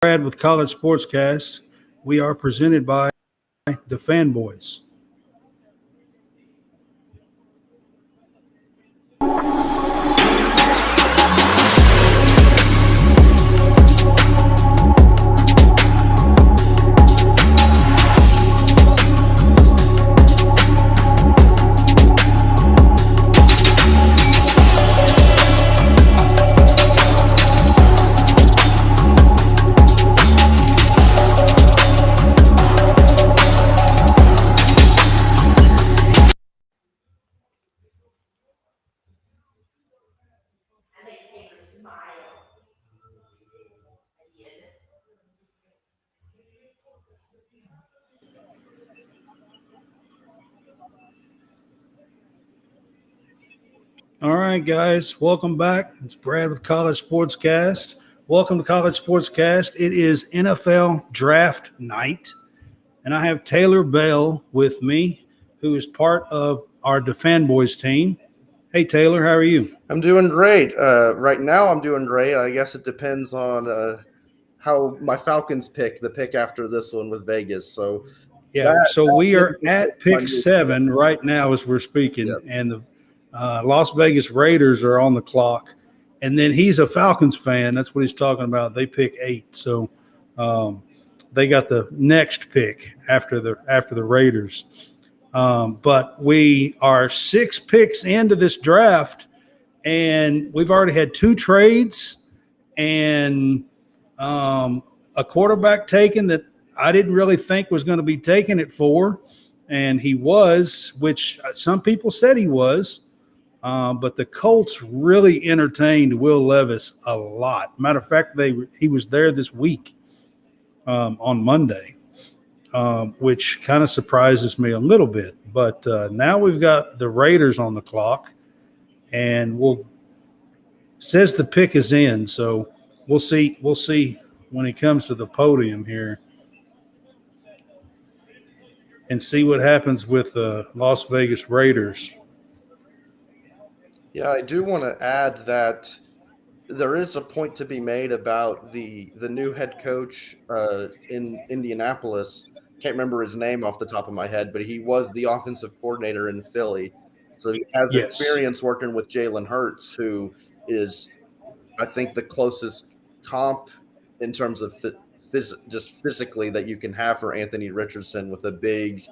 Brad with College SportsCast. We are presented by the Fanboys. All right, guys, welcome back. It's Brad with College Sportscast. Welcome to College Sportscast. It is NFL Draft Night, and I have Taylor Bell with me, who is part of our Fanboys team. Hey, Taylor, how are you? I'm doing great. Right now, I'm doing great. I guess it depends on how my Falcons pick, the pick after this one with Vegas. So, we are at pick 7 right now as we're speaking, Yep. and the Las Vegas Raiders are on the clock. And then he's a Falcons fan. That's what he's talking about. They pick 8, so they got the next pick after the Raiders. But we are 6 picks into this draft, and we've already had 2 trades and a quarterback taken that I didn't really think was going to be taken at 4, and he was, which some people said he was. But the Colts really entertained Will Levis a lot. Matter of fact, he was there this week on Monday, which kind of surprises me a little bit. But now we've got the Raiders on the clock, and says the pick is in. So we'll see when he comes to the podium here and see what happens with the Las Vegas Raiders. Yeah, I do want to add that there is a point to be made about the new head coach in Indianapolis. Can't remember his name off the top of my head, but he was the offensive coordinator in Philly. So he has experience working with Jalen Hurts, who is, I think, the closest comp in terms of just physically that you can have for Anthony Richardson with a big.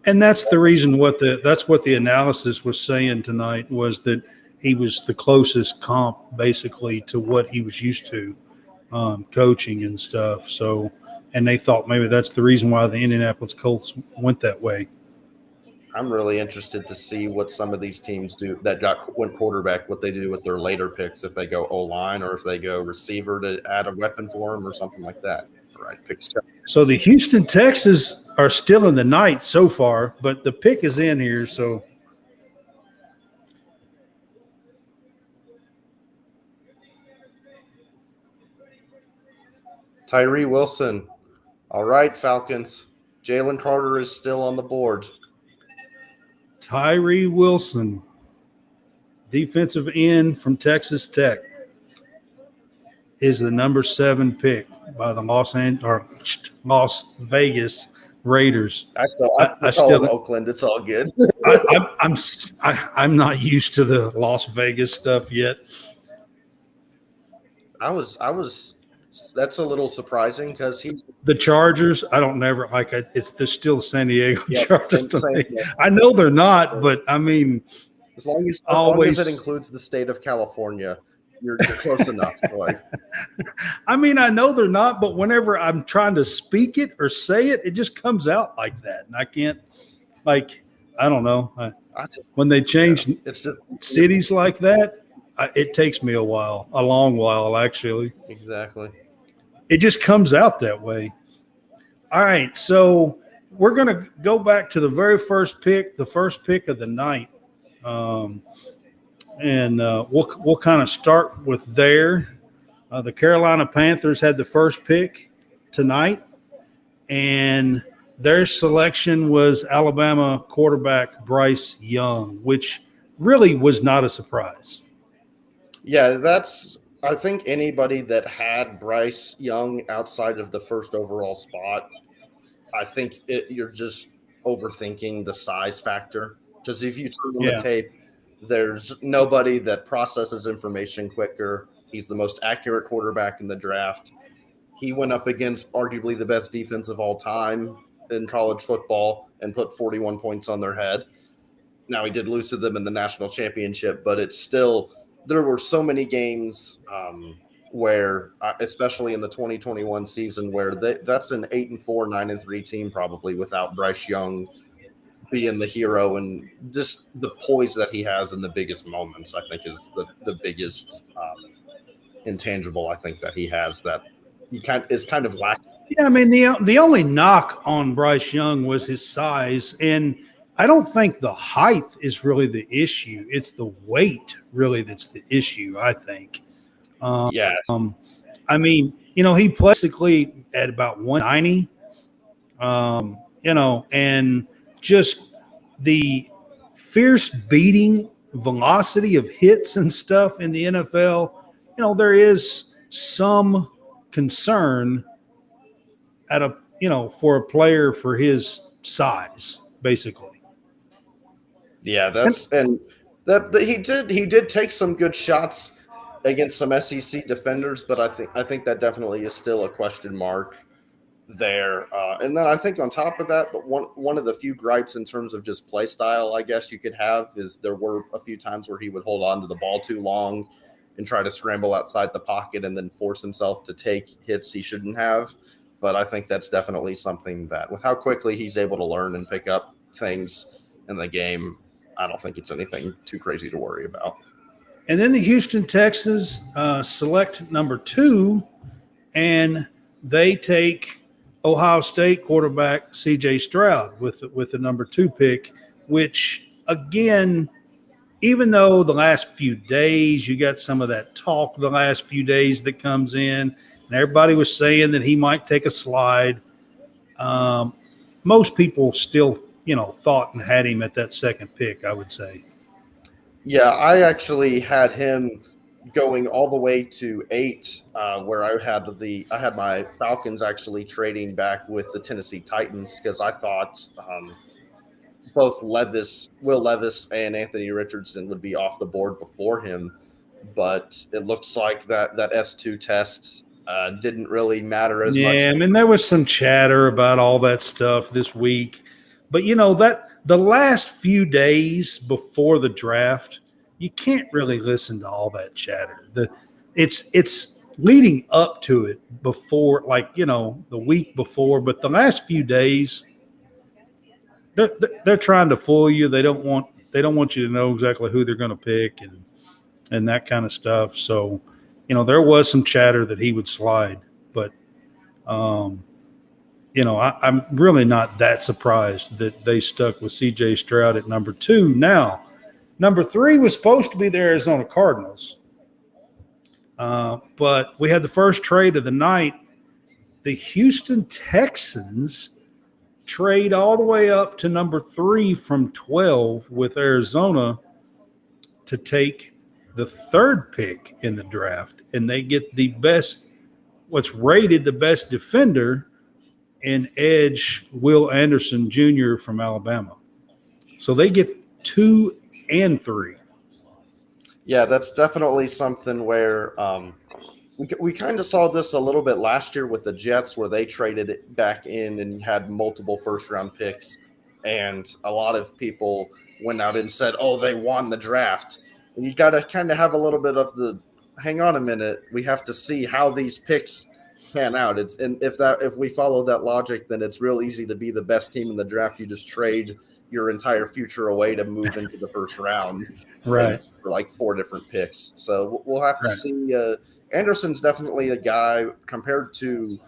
And that's the reason that's what the analysis was saying tonight, was that he was the closest comp basically to what he was used to coaching and stuff. So, and they thought maybe that's the reason why the Indianapolis Colts went that way. I'm really interested to see what some of these teams do that went quarterback, what they do with their later picks, if they go O-line or if they go receiver to add a weapon for them or something like that. Right, picks. So the Houston Texans are still in the night so far, but the pick is in here. So Tyree Wilson. All right, Falcons. Jalen Carter is still on the board. Tyree Wilson, defensive end from Texas Tech, is the number 7 pick by the Las Vegas Raiders. I still Oakland. It's all good. I'm not used to the Las Vegas stuff yet. I was. That's a little surprising because he's the Chargers. I don't never like it. They're still the San Diego Chargers. Same. I know they're not, but I mean, as long as it includes the state of California. You're close enough. I mean, I know they're not, but whenever I'm trying to speak it or say it, it just comes out like that. And I can't, I don't know. When they change cities like that, it takes me a long while, actually. Exactly. It just comes out that way. All right, so we're going to go back to the very first pick, the first pick of the night. And we'll kind of start with there. The Carolina Panthers had the first pick tonight, and their selection was Alabama quarterback Bryce Young, which really was not a surprise. Yeah, that's I think anybody that had Bryce Young outside of the first overall spot, I think you're just overthinking the size factor. Because if you turn on the Yeah. tape, there's nobody that processes information quicker. He's the most accurate quarterback in the draft. He went up against arguably the best defense of all time in college football and put 41 points on their head. Now, he did lose to them in the national championship, but it's still, there were so many games where, especially in the 2021 season, where that's an 8-4, 9-3 team probably without Bryce Young being the hero, and just the poise that he has in the biggest moments, I think is the biggest intangible I think that he has that is kind of lacking. Yeah, I mean the only knock on Bryce Young was his size, and I don't think the height is really the issue. It's the weight really that's the issue. I think. Yeah, I mean, he basically at about 190. And just the fierce beating velocity of hits and stuff in the NFL. There is some concern at for a player for his size, basically. yeah, And and that he did take some good shots against some SEC defenders, but I think that definitely is still a question mark there. And then I think on top of that, one of the few gripes in terms of just play style, I guess you could have, is there were a few times where he would hold on to the ball too long and try to scramble outside the pocket and then force himself to take hits he shouldn't have. But I think that's definitely something that, with how quickly he's able to learn and pick up things in the game, I don't think it's anything too crazy to worry about. and then the Houston Texans select number 2, and they take Ohio State quarterback C.J. Stroud with the number 2 pick, which again, even though the last few days you got some of that talk the last few days that comes in, and everybody was saying that he might take a slide. Um, Most people still, thought and had him at that second pick, I would say. Yeah, I actually had him going all the way to 8, where I had my Falcons actually trading back with the Tennessee Titans because I thought both Will Levis, and Anthony Richardson would be off the board before him, but it looks like that S2 test didn't really matter as much. Yeah, I mean, there was some chatter about all that stuff this week, but that the last few days before the draft, you can't really listen to all that chatter. It's leading up to it before, like the week before, but the last few days, they're trying to fool you. They don't want you to know exactly who they're going to pick and that kind of stuff. So, there was some chatter that he would slide, but um, I'm really not that surprised that they stuck with C.J. Stroud at number 2. Now, number 3 was supposed to be the Arizona Cardinals, but we had the first trade of the night. The Houston Texans trade all the way up to number 3 from 12 with Arizona to take the 3rd pick in the draft, and they get what's rated the best defender in edge Will Anderson Jr. from Alabama. So they get 2 and 3. Yeah, that's definitely something where we kind of saw this a little bit last year with the Jets, where they traded it back in and had multiple first-round picks, and a lot of people went out and said, "Oh, they won the draft." And you got to kind of have a little bit of the, hang on a minute, we have to see how these picks pan out. If we follow that logic, then it's real easy to be the best team in the draft. You just trade your entire future away to move into the first round, and Right. for like 4 different picks. So we'll have to Right. see. Anderson's definitely a guy compared to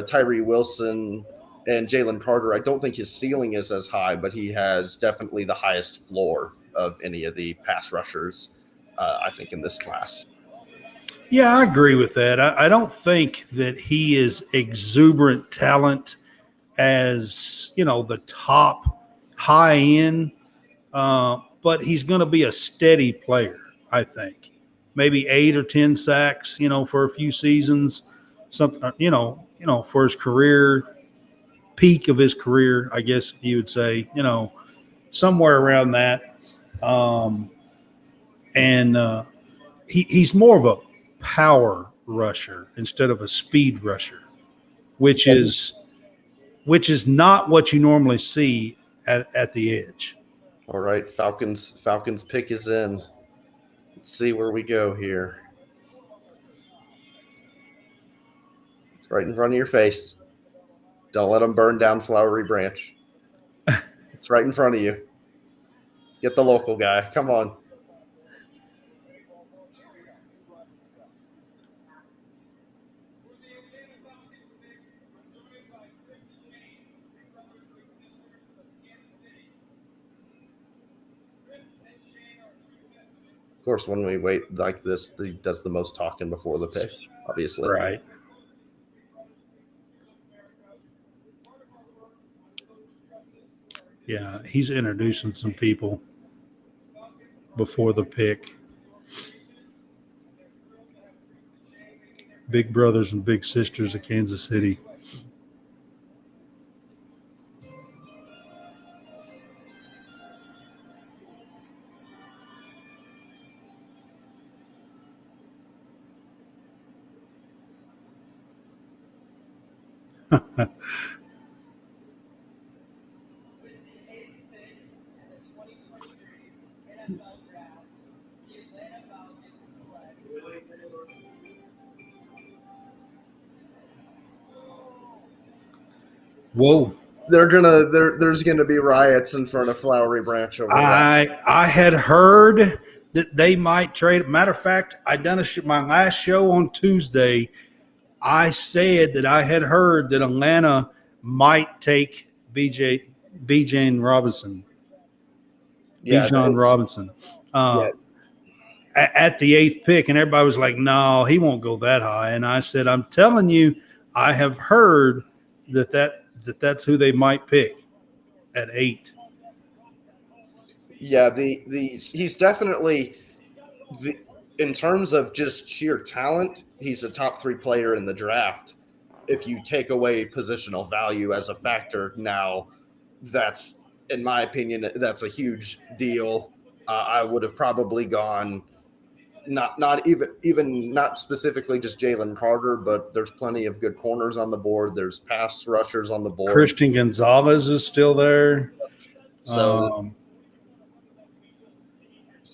Tyree Wilson and Jalen Carter. I don't think his ceiling is as high, but he has definitely the highest floor of any of the pass rushers, I think, in this class. Yeah, I agree with that. I don't think that he is exuberant talent as, the top high end, but he's going to be a steady player, I think. maybe 8 or 10 sacks, for a few seasons, something, for his career, peak of his career, I guess you would say, somewhere around that. Um, and he's more of a power rusher instead of a speed rusher, which is not what you normally see at the edge. All right, Falcons pick is in. Let's see where we go here. It's right in front of your face. Don't let them burn down Flowery Branch. It's right in front of you. Get the local guy. Come on. Of course, when we wait like this, he does the most talking before the pick, obviously. Right. Yeah, he's introducing some people before the pick. Big brothers and big sisters of Kansas City. Whoa. There's gonna be riots in front of Flowery Branch over that. I had heard that they might trade. Matter of fact, I done my last show on Tuesday. I said that I had heard that Atlanta might take Bijan Robinson. Yeah, Bijan Robinson. Yeah. At the 8th pick, and everybody was like, no, he won't go that high. And I said, I'm telling you, I have heard that's who they might pick at 8. Yeah, he's definitely in terms of just sheer talent, he's a top 3 player in the draft. If you take away positional value as a factor, now that's, in my opinion, that's a huge deal. I would have probably gone not even not specifically just Jalen Carter, but there's plenty of good corners on the board. There's pass rushers on the board. Christian Gonzalez is still there. So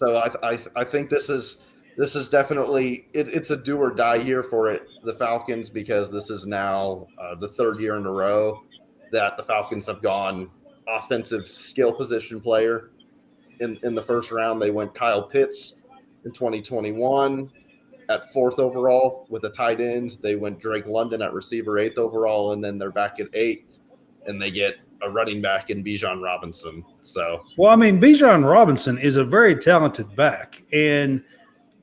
I think this is definitely it's a do or die year for the Falcons, because this is now the 3rd year in a row that the Falcons have gone offensive skill position player in the first round. They went Kyle Pitts in 2021 at 4th overall with a tight end. They went Drake London at receiver 8th overall, and then they're back at 8, and they get a running back in Bijan Robinson. So, well, I mean, Bijan Robinson is a very talented back, and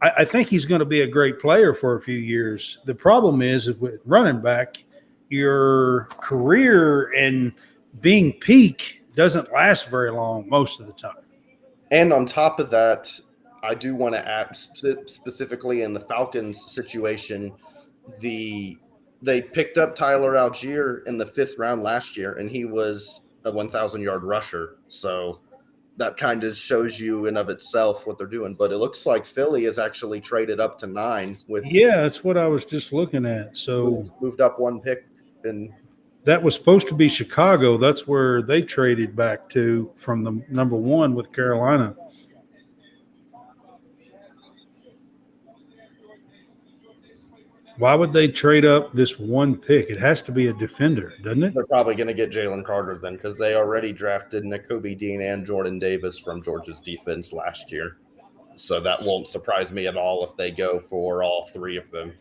I think he's going to be a great player for a few years. The problem is with running back, your career and being peak doesn't last very long most of the time. And on top of that, I do want to add specifically in the Falcons situation, they picked up Tyler Algier in the 5th round last year, and he was a 1,000-yard rusher. So that kind of shows you in of itself what they're doing. But it looks like Philly has actually traded up to 9. Yeah, that's what I was just looking at. So moved up 1 pick. And that was supposed to be Chicago. That's where they traded back to from the number 1 with Carolina. Why would they trade up this 1 pick? It has to be a defender, doesn't it? They're probably going to get Jalen Carter then, because they already drafted Nakobe Dean and Jordan Davis from Georgia's defense last year. So that won't surprise me at all if they go for all 3 of them.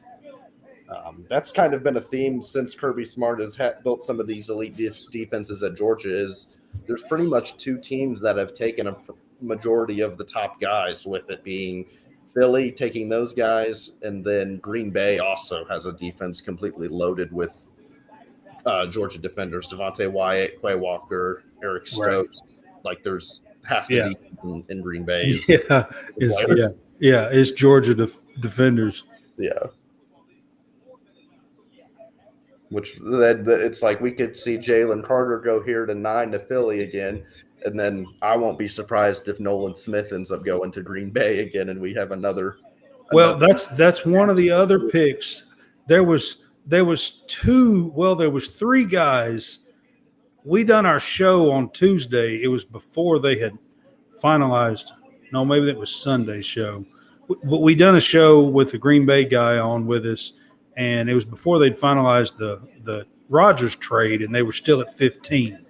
That's kind of been a theme since Kirby Smart has built some of these elite defenses at Georgia. Is there's pretty much 2 teams that have taken a majority of the top guys, with it being Philly taking those guys, and then Green Bay also has a defense completely loaded with Georgia defenders: Devontae Wyatt, Quay Walker, Eric Stokes. Right. Like there's half the defense in Green Bay. Is Georgia defenders. Yeah. Which then it's like we could see Jalen Carter go here to 9 to Philly again, and then I won't be surprised if Nolan Smith ends up going to Green Bay again, and we have another. Well, that's one of the other picks. There was two. Well, there was three guys. We done our show on Tuesday. It was before they had finalized. No, maybe it was Sunday's show. But we done a show with the Green Bay guy on with us, and it was before they'd finalized the Rodgers trade, and they were still at 15.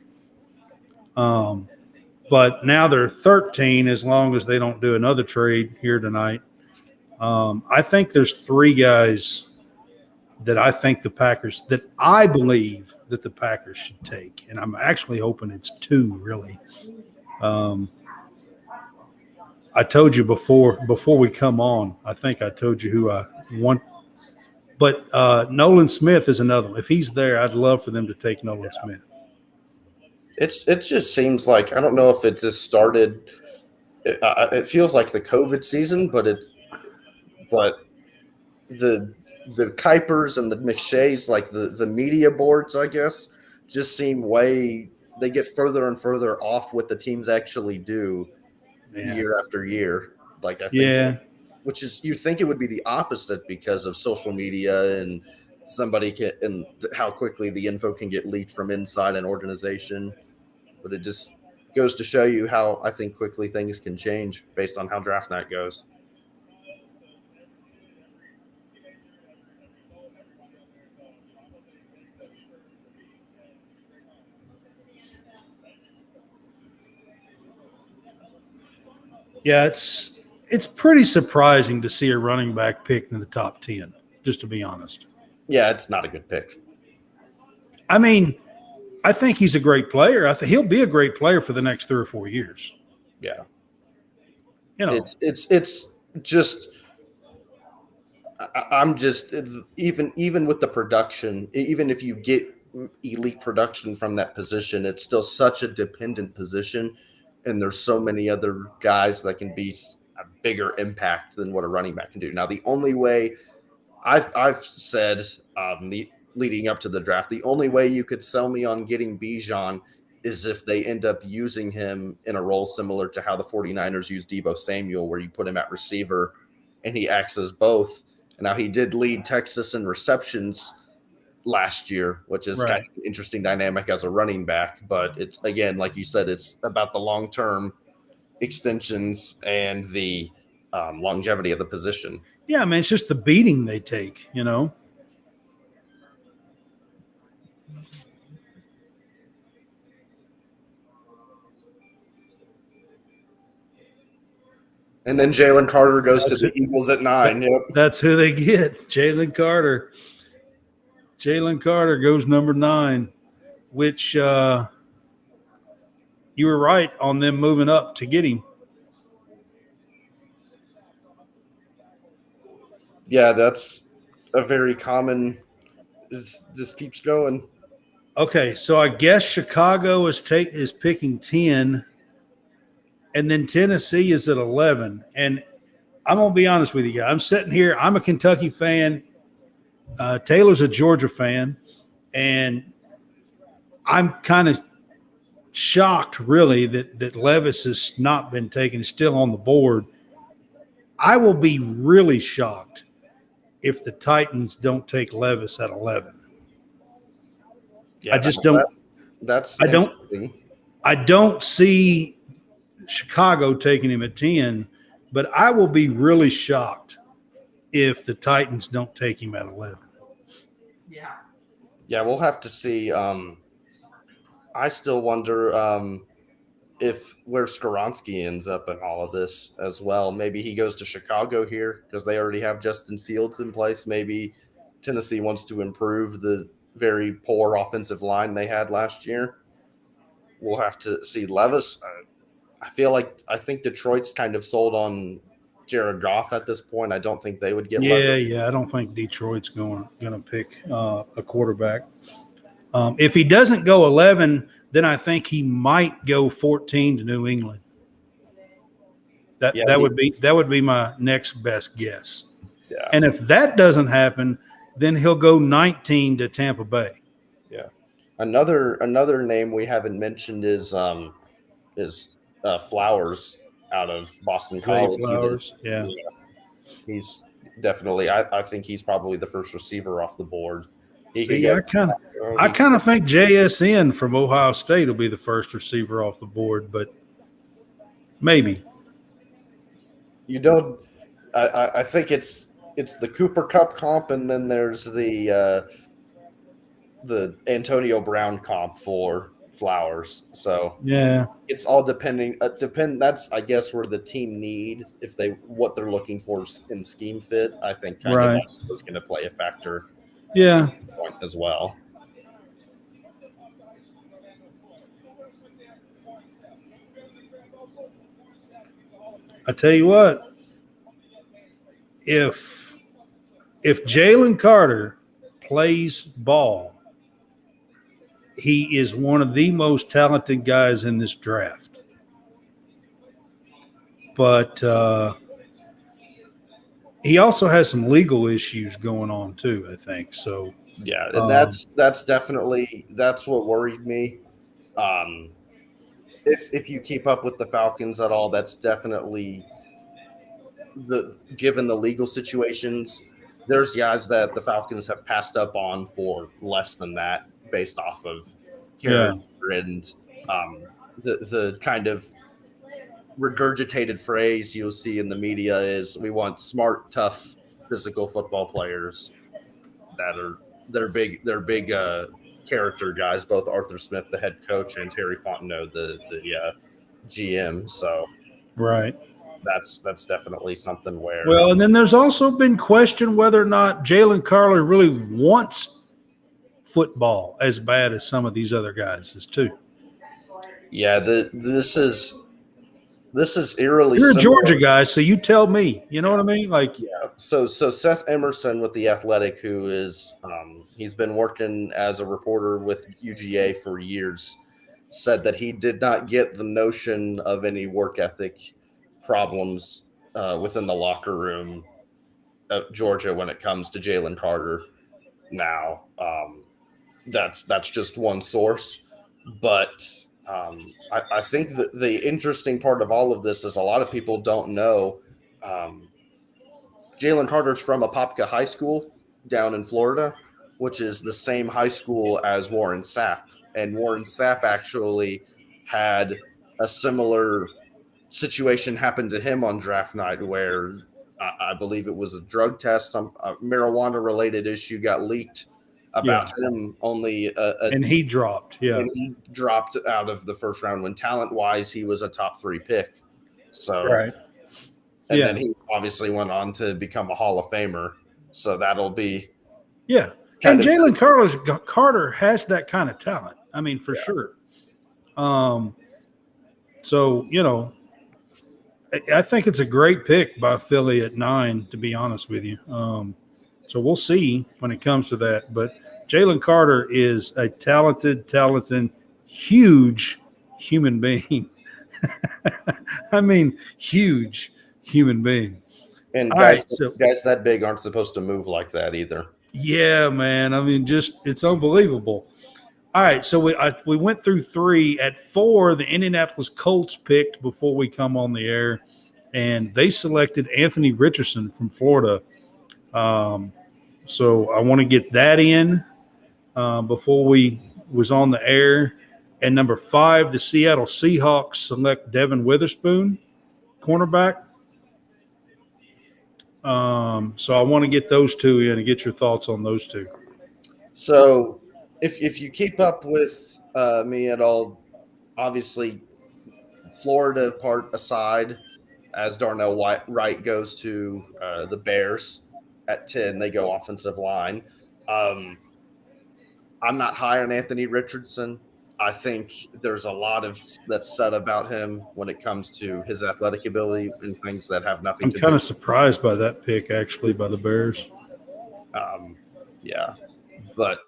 But now they're 13 as long as they don't do another trade here tonight. I think there's three guys that I think that I believe that the Packers should take, and I'm actually hoping it's two, really. I told you before we come on, I think I told you who I want. But Nolan Smith is another one. If he's there, I'd love for them to take Nolan Smith. It just seems like, I don't know if it just started. It feels like the COVID season, but the Kuipers and the McShays, like the media boards, I guess, just seem they get further and further off what the teams actually do year after year. Like, I think, which is, you think it would be the opposite because of social media and and how quickly the info can get leaked from inside an organization. But it just goes to show you how I think quickly things can change based on how draft night goes. Yeah, it's pretty surprising to see a running back picked in the top 10, just to be honest. Yeah, it's not a good pick. I mean, I think he's a great player. I think he'll be a great player for the next 3 or 4 years. Yeah. It's just, I'm just, even with the production, even if you get elite production from that position, it's still such a dependent position. And there's so many other guys that can be a bigger impact than what a running back can do. Now, the only way I've said leading up to the draft, the only way you could sell me on getting Bijan is if they end up using him in a role similar to how the 49ers use Deebo Samuel, where you put him at receiver and he acts as both. And now he did lead Texas in receptions last year, which is kind of an interesting dynamic as a running back. But it's, again, like you said, it's about the long-term extensions and the longevity of the position. Yeah, I mean, it's just the beating they take, And then Jalen Carter goes to the Eagles at 9. Yep. That's who they get, Jalen Carter. Jalen Carter goes number 9, which you were right on them moving up to get him. Yeah, that's a very common. It just keeps going. Okay, so I guess Chicago is picking 10, and then Tennessee is at 11. And I'm gonna be honest with you guys. I'm sitting here. I'm a Kentucky fan. Taylor's a Georgia fan, and I'm kind of shocked, really, that Levis has not been taken. He's still on the board. I will be really shocked if the Titans don't take Levis at 11. Yeah, I just don't. I don't see Chicago taking him at 10, but I will be really shocked if the Titans don't take him at 11. Yeah, we'll have to see. I still wonder if where Skoronski ends up in all of this as well. Maybe he goes to Chicago here because they already have Justin Fields in place. Maybe Tennessee wants to improve the very poor offensive line they had last year. We'll have to see. Levis, I think Detroit's kind of sold on Jared Goff at this point. I don't think they would get Levis. Yeah. I don't think Detroit's going to pick a quarterback. If he doesn't go 11, then I think he might go 14 to New England. That would be my next best guess. Yeah. And if that doesn't happen, then he'll go 19 to Tampa Bay. Yeah. Another name we haven't mentioned is Flowers out of Boston Zay College. Flowers. Yeah. Yeah, he's definitely. I think he's probably the first receiver off the board. He could See, go. I kind of think JSN from Ohio State will be the first receiver off the board, but maybe. You don't. I think it's the Cooper Cup comp, and then there's the Antonio Brown comp for Flowers. So Yeah. it's all depending. That's I guess where the team need if they what they're looking for in scheme fit. I think kind of Right. also is going to play a factor Yeah. point as well. I tell you what, if Jalen Carter plays ball, he is one of the most talented guys in this draft. But he also has some legal issues going on too, I think. So Yeah, and that's definitely that's what worried me. Um, if you keep up with the Falcons at all, that's definitely given the legal situations. There's guys that the Falcons have passed up on for less than that, based off of character and the kind of regurgitated phrase you'll see in the media is we want smart, tough, physical football players that are they're big character guys, both Arthur Smith, the head coach, and Terry Fontenot, the GM. So right. that's definitely something where Well, and then there's also been question whether or not Jalen Carter really wants football as bad as some of these other guys is too. yeah, this is eerily You're a similar. Georgia guy, so you tell me. You know what I mean? Like, Yeah. So Seth Emerson with the Athletic, who is he's been working as a reporter with UGA for years, said that he did not get the notion of any work ethic problems within the locker room at Georgia when it comes to Jalen Carter. Now, that's just one source, but I think that the interesting part of all of this is a lot of people don't know. Jalen Carter's from Apopka High School down in Florida, which is the same high school as Warren Sapp. And Warren Sapp actually had a similar situation happen to him on draft night where I believe it was a drug test, some marijuana related issue got leaked about him only. And he dropped. Yeah. And he dropped out of the first round when talent wise, he was a top 3 pick. So, right. And then he obviously went on to become a Hall of Famer. So that'll be. Yeah. And Jalen Carter has that kind of talent. I mean, for sure. So, you know, I think it's a great pick by Philly at 9, to be honest with you. So we'll see when it comes to that. But Jalen Carter is a talented, huge human being. I mean, huge human being. And guys that big aren't supposed to move like that either. Yeah, man. I mean, it's unbelievable. All right, so we went through 3. At 4, the Indianapolis Colts picked before we come on the air, and they selected Anthony Richardson from Florida. So I want to get that in before we was on the air. And number 5, the Seattle Seahawks select Devin Witherspoon, cornerback. So I want to get those 2 in and get your thoughts on those 2. So if you keep up with me at all, obviously Florida part aside, as Darnell Wright goes to the Bears at 10, they go offensive line. I'm not high on Anthony Richardson. I think there's a lot of that's said about him when it comes to his athletic ability and things that have nothing to do. I'm kind of surprised by that pick, actually, by the Bears. Yeah, but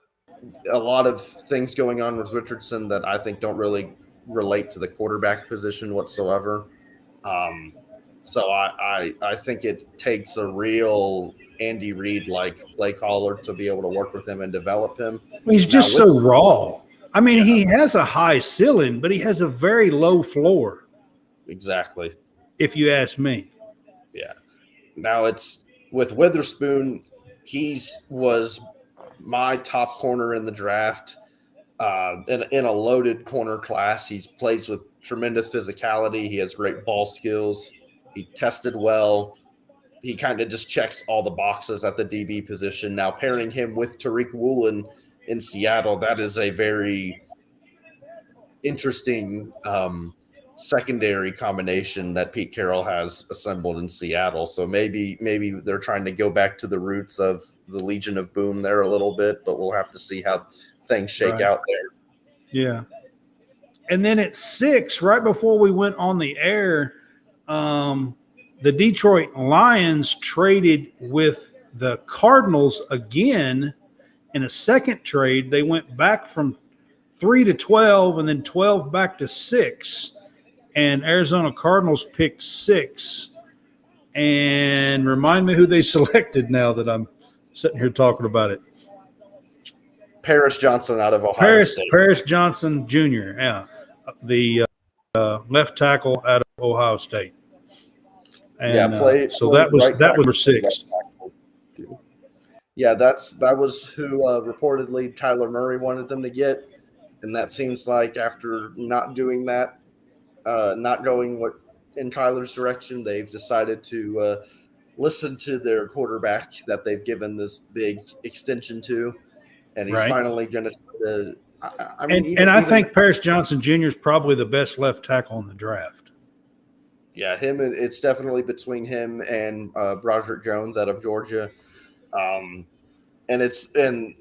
a lot of things going on with Richardson that I think don't really relate to the quarterback position whatsoever. So I think it takes a real Andy Reid like play caller to be able to work with him and develop him. He's Now just with so raw. I mean, he has a high ceiling, but he has a very low floor, exactly. if you ask me. Yeah. Now it's with Witherspoon, was my top corner in the draft. In a loaded corner class, he plays with tremendous physicality. He has great ball skills. He tested well. He kind of just checks all the boxes at the DB position. Now pairing him with Tariq Woolen in Seattle, that is a very interesting secondary combination that Pete Carroll has assembled in Seattle. So maybe they're trying to go back to the roots of the Legion of Boom there a little bit, but we'll have to see how things shake out there. Yeah. And then at 6, right before we went on the air, the Detroit Lions traded with the Cardinals again in a second trade. They went back from 3 to 12 and then 12 back to 6. And Arizona Cardinals picked 6. And remind me who they selected now that I'm sitting here talking about it. Paris Johnson out of Ohio State. Paris Johnson Jr., yeah, the left tackle out of Ohio State. And so that was right number 6. Yeah, that was who reportedly Kyler Murray wanted them to get, and that seems like after not doing that, not going in Kyler's direction, they've decided to listen to their quarterback that they've given this big extension to, and he's finally going to. I think Paris Johnson Jr. is probably the best left tackle in the draft. Yeah, it's definitely between him and Broderick Jones out of Georgia. And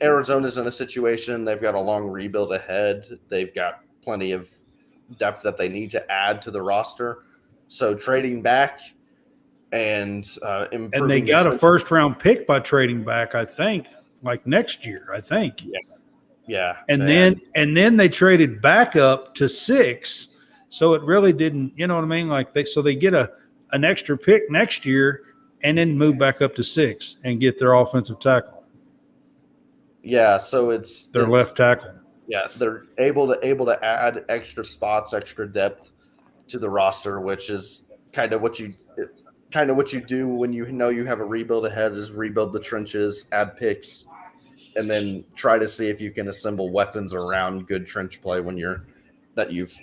Arizona's in a situation, they've got a long rebuild ahead. They've got plenty of depth that they need to add to the roster. So trading back and improving. And they got a first-round pick by trading back, I think, like next year, I think. Yeah. And then they traded back up to 6. So it really didn't, you know what I mean? Like they get an extra pick next year and then move back up to 6 and get their offensive tackle. Yeah, so it's left tackle. Yeah, they're able to add extra spots, extra depth to the roster, which is kind of what you do when you know you have a rebuild ahead, is rebuild the trenches, add picks, and then try to see if you can assemble weapons around good trench play that you've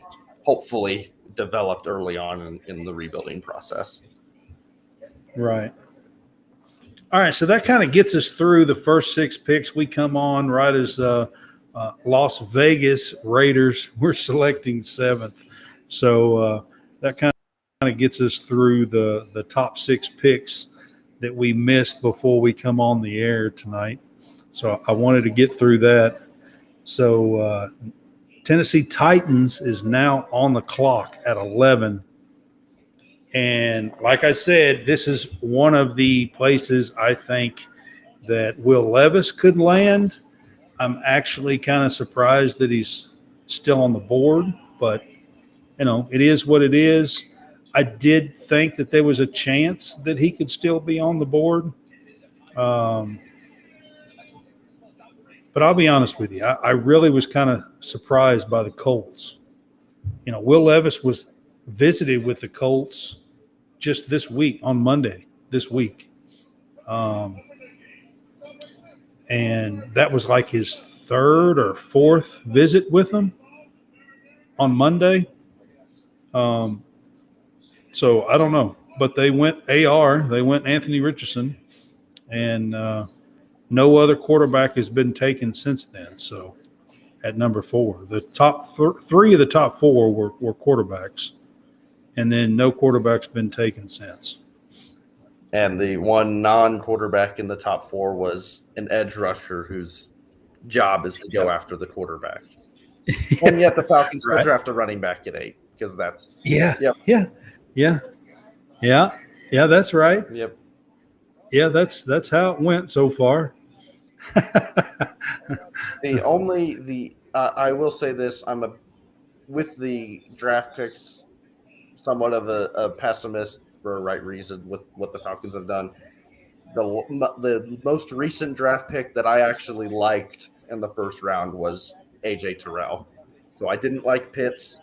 hopefully developed early on in the rebuilding process. Right. All right, so that kind of gets us through the first 6 picks. We come on right as Las Vegas Raiders. We're selecting 7th. So that kind of gets us through the top 6 picks that we missed before we come on the air tonight. So I wanted to get through that. So Tennessee Titans is now on the clock at 11. And like I said, this is one of the places I think that Will Levis could land. I'm actually kind of surprised that he's still on the board, but, it is what it is. I did think that there was a chance that he could still be on the board. But I'll be honest with you, I really was kind of surprised by the Colts. Will Levis was visited with the Colts just this week, on Monday, this week. And that was like his 3rd or 4th visit with them on Monday. So I don't know. But they went AR. They went Anthony Richardson. And no other quarterback has been taken since then. So at number 4, the top 3 of the top 4 were quarterbacks, and then no quarterback's been taken since. And the one non-quarterback in the top 4 was an edge rusher whose job is to go after the quarterback. And yet the Falcons will draft a running back at 8 because that's yeah, that's right. Yep. Yeah, that's how it went so far. I will say this: with the draft picks, somewhat of a pessimist for a right reason with what the Falcons have done. The most recent draft pick that I actually liked in the first round was AJ Terrell. So I didn't like Pitts,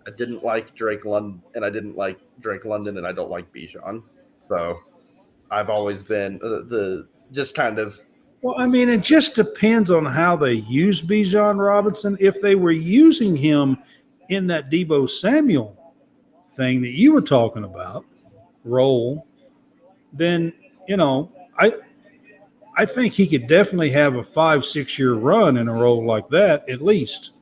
I didn't like Drake London, and I didn't like Drake London, and I don't like Bijan. So I've always been the just kind of Well, I mean, it just depends on how they use Bijan Robinson. If they were using him in that Debo Samuel thing that you were talking about, role, then, you know, I think he could definitely have a 5-6 year run in a role like that at least,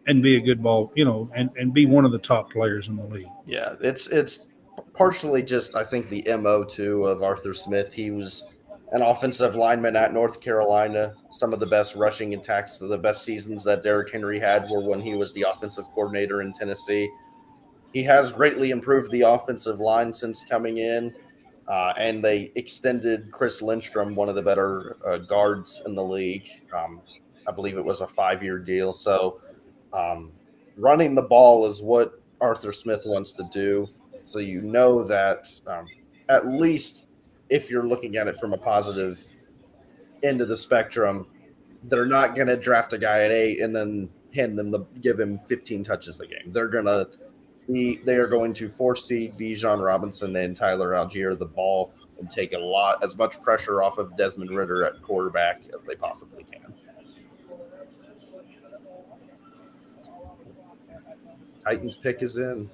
and be a good ball, and be one of the top players in the league. yeah, it's partially just I think the MO too of Arthur Smith. He was an offensive lineman at North Carolina. Some of the best rushing attacks, the best seasons that Derrick Henry had were when he was the offensive coordinator in Tennessee. He has greatly improved the offensive line since coming in, and they extended Chris Lindstrom, one of the better guards in the league. I believe it was a 5-year deal. So um, running the ball is what Arthur Smith wants to do. So you know that at least if you're looking at it from a positive end of the spectrum, they're not going to draft a guy at 8 and then give him 15 touches a game. They are going to force feed Bijan Robinson and Tyler Algier the ball and take as much pressure off of Desmond Ridder at quarterback as they possibly can. Titans pick is in.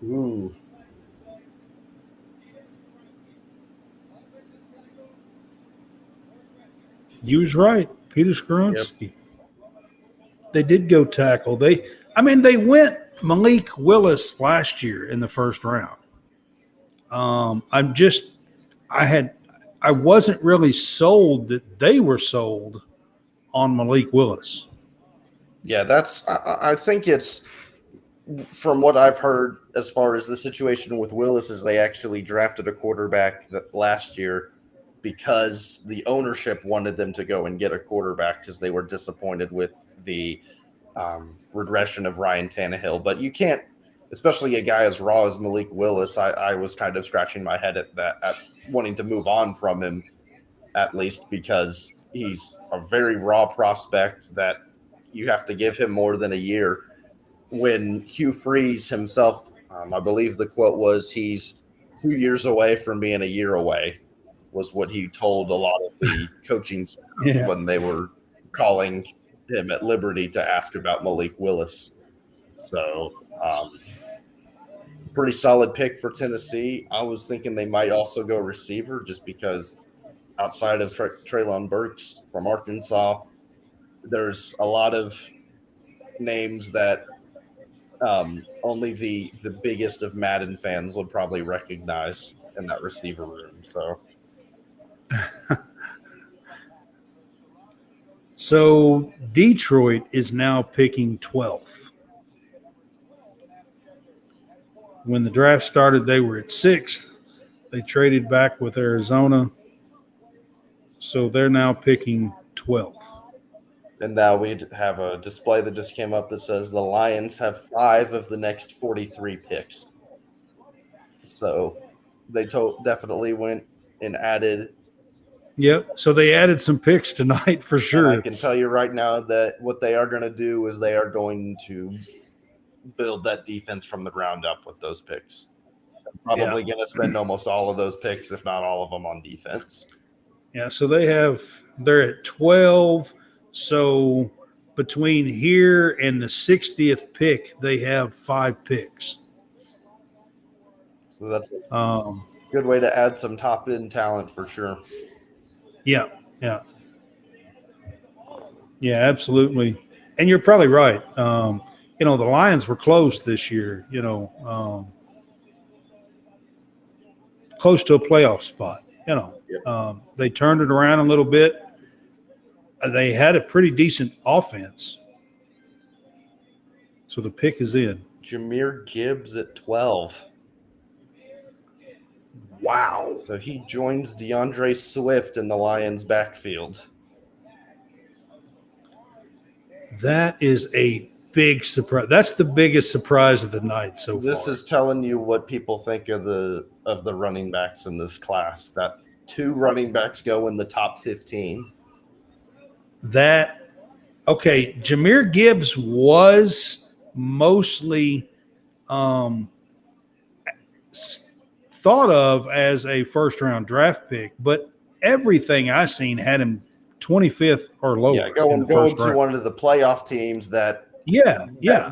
Ooh. You was right, Peter Skoronski. Yep. They did go tackle. They went Malik Willis last year in the first round. I wasn't really sold that they were sold on Malik Willis. Yeah, I think it's, from what I've heard as far as the situation with Willis, is they actually drafted a quarterback last year because the ownership wanted them to go and get a quarterback because they were disappointed with the regression of Ryan Tannehill. But you can't, especially a guy as raw as Malik Willis, I was kind of scratching my head at wanting to move on from him, at least because he's a very raw prospect that you have to give him more than a year. When Hugh Freeze himself, I believe the quote was, he's 2 years away from being a year away, was what he told a lot of the coaching staff when they were calling him at Liberty to ask about Malik Willis. So pretty solid pick for Tennessee. I was thinking they might also go receiver just because outside of Treylon Burks from Arkansas, there's a lot of names that only the biggest of Madden fans would probably recognize in that receiver room. So Detroit is now picking 12th. When the draft started, they were at 6th. They traded back with Arizona. So they're now picking 12th. And now we have a display that just came up that says the Lions have 5 of the next 43 picks. So they definitely went and added. Yep. So they added some picks tonight for sure. And I can tell you right now that what they are going to do is they are going to build that defense from the ground up with those picks. Probably going to spend almost all of those picks, if not all of them, on defense. Yeah. So they're at 12. So between here and the 60th pick, they have 5 picks. So that's a good way to add some top-end talent for sure. Yeah, absolutely. And you're probably right. The Lions were close this year, close to a playoff spot. They turned it around a little bit. They had a pretty decent offense. So the pick is in. Jahmyr Gibbs at 12. Wow. So he joins DeAndre Swift in the Lions' backfield. That is a big surprise. That's the biggest surprise of the night so This far. is telling you what people think of the running backs in this class. That 2 running backs go in the top 15. Okay, Jahmyr Gibbs was mostly thought of as a first-round draft pick, but everything I seen had him 25th or lower Yeah, in the going first to round. one of the playoff teams that Yeah.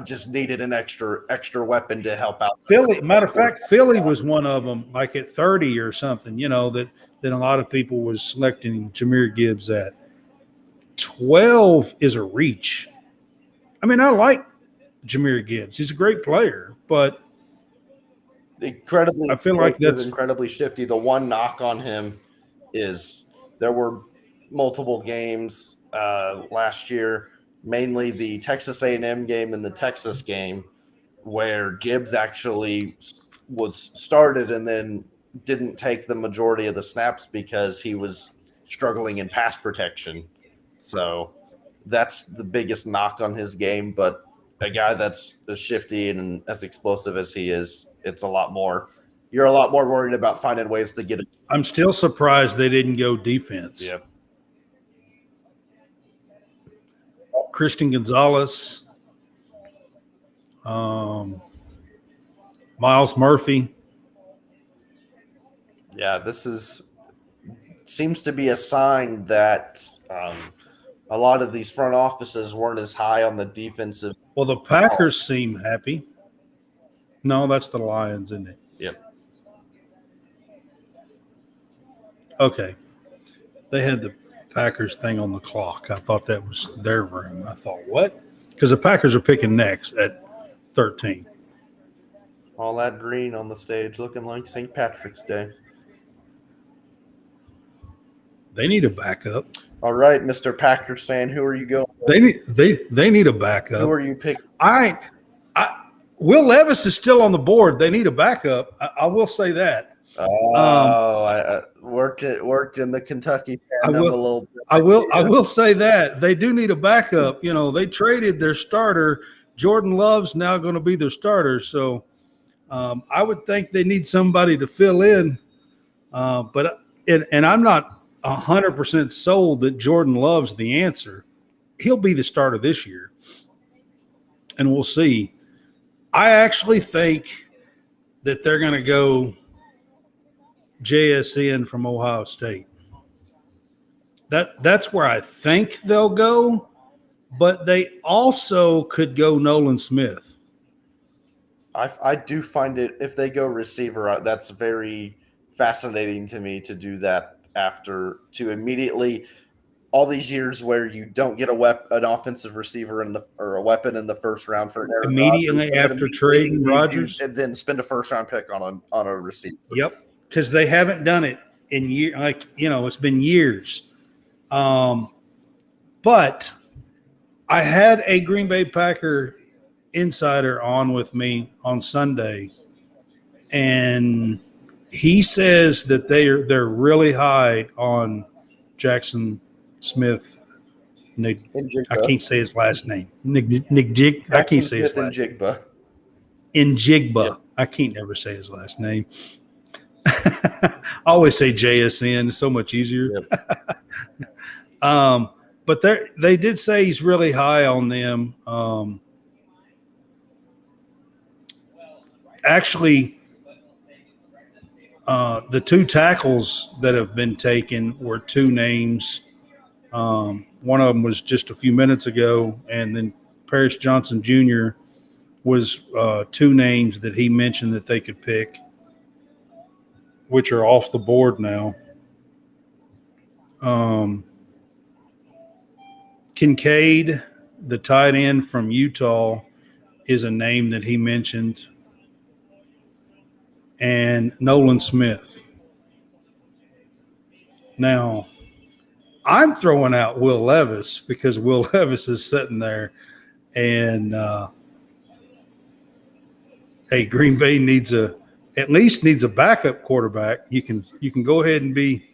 just needed an extra weapon to help out. Matter of fact, Philly was one of them, like at 30 or something, that a lot of people was selecting Jahmyr Gibbs at. 12 is a reach. I mean, I like Jahmyr Gibbs. He's a great player, but Incredibly I feel like explosive, that's incredibly shifty. The one knock on him is there were multiple games last year, mainly the Texas A&M game and the Texas game, where Gibbs actually was started and then didn't take the majority of the snaps because he was struggling in pass protection. So that's the biggest knock on his game. But a guy that's as shifty and as explosive as he is, it's a lot more. You're a lot more worried about finding ways to get it. I'm still surprised they didn't go defense. Yep. Christian Gonzalez, Miles Murphy. Yeah, seems to be a sign that a lot of these front offices weren't as high on the defensive. Well, the Packers seem happy. No, that's the Lions, isn't it? Yep. Okay. They had the Packers thing on the clock. I thought that was their room. I thought, what? Because the Packers are picking next at 13. All that green on the stage looking like St. Patrick's Day. They need a backup. All right, Mr. Packers fan, who are you going? They need a backup. Who are you picking? Will Levis is still on the board. They need a backup. I will say that. I worked in the Kentucky fan a little bit. I will say that they do need a backup. They traded their starter. Jordan Love's now going to be their starter. So I would think they need somebody to fill in. But I'm not 100% sold that Jordan Love's the answer. He'll be the starter this year, and we'll see. I actually think that they're going to go JSN from Ohio State. That's where I think they'll go, but they also could go Nolan Smith. I do find it, if they go receiver, that's very fascinating to me to do that to immediately all these years where you don't get an offensive receiver or a weapon in the first round for Aaron immediately Rodgers, after trading Rodgers, and then spend a first round pick on a receiver. Yep, because they haven't done it in years. It's been years. But I had a Green Bay Packer insider on with me on Sunday, and he says that they're really high on Jackson Smith. I can't say his last name. I can't say his last name. Njigba. Yep. I can't never say his last name. I always say JSN. It's so much easier. Yep. But they did say he's really high on them. Actually, the 2 tackles that have been taken were 2 names. One of them was just a few minutes ago, and then Paris Johnson Jr. was 2 names that he mentioned that they could pick, which are off the board now. Kincaid, the tight end from Utah, is a name that he mentioned, and Nolan Smith. Now, I'm throwing out Will Levis because Will Levis is sitting there, and hey, Green Bay needs a at least needs a backup quarterback. You can go ahead and be,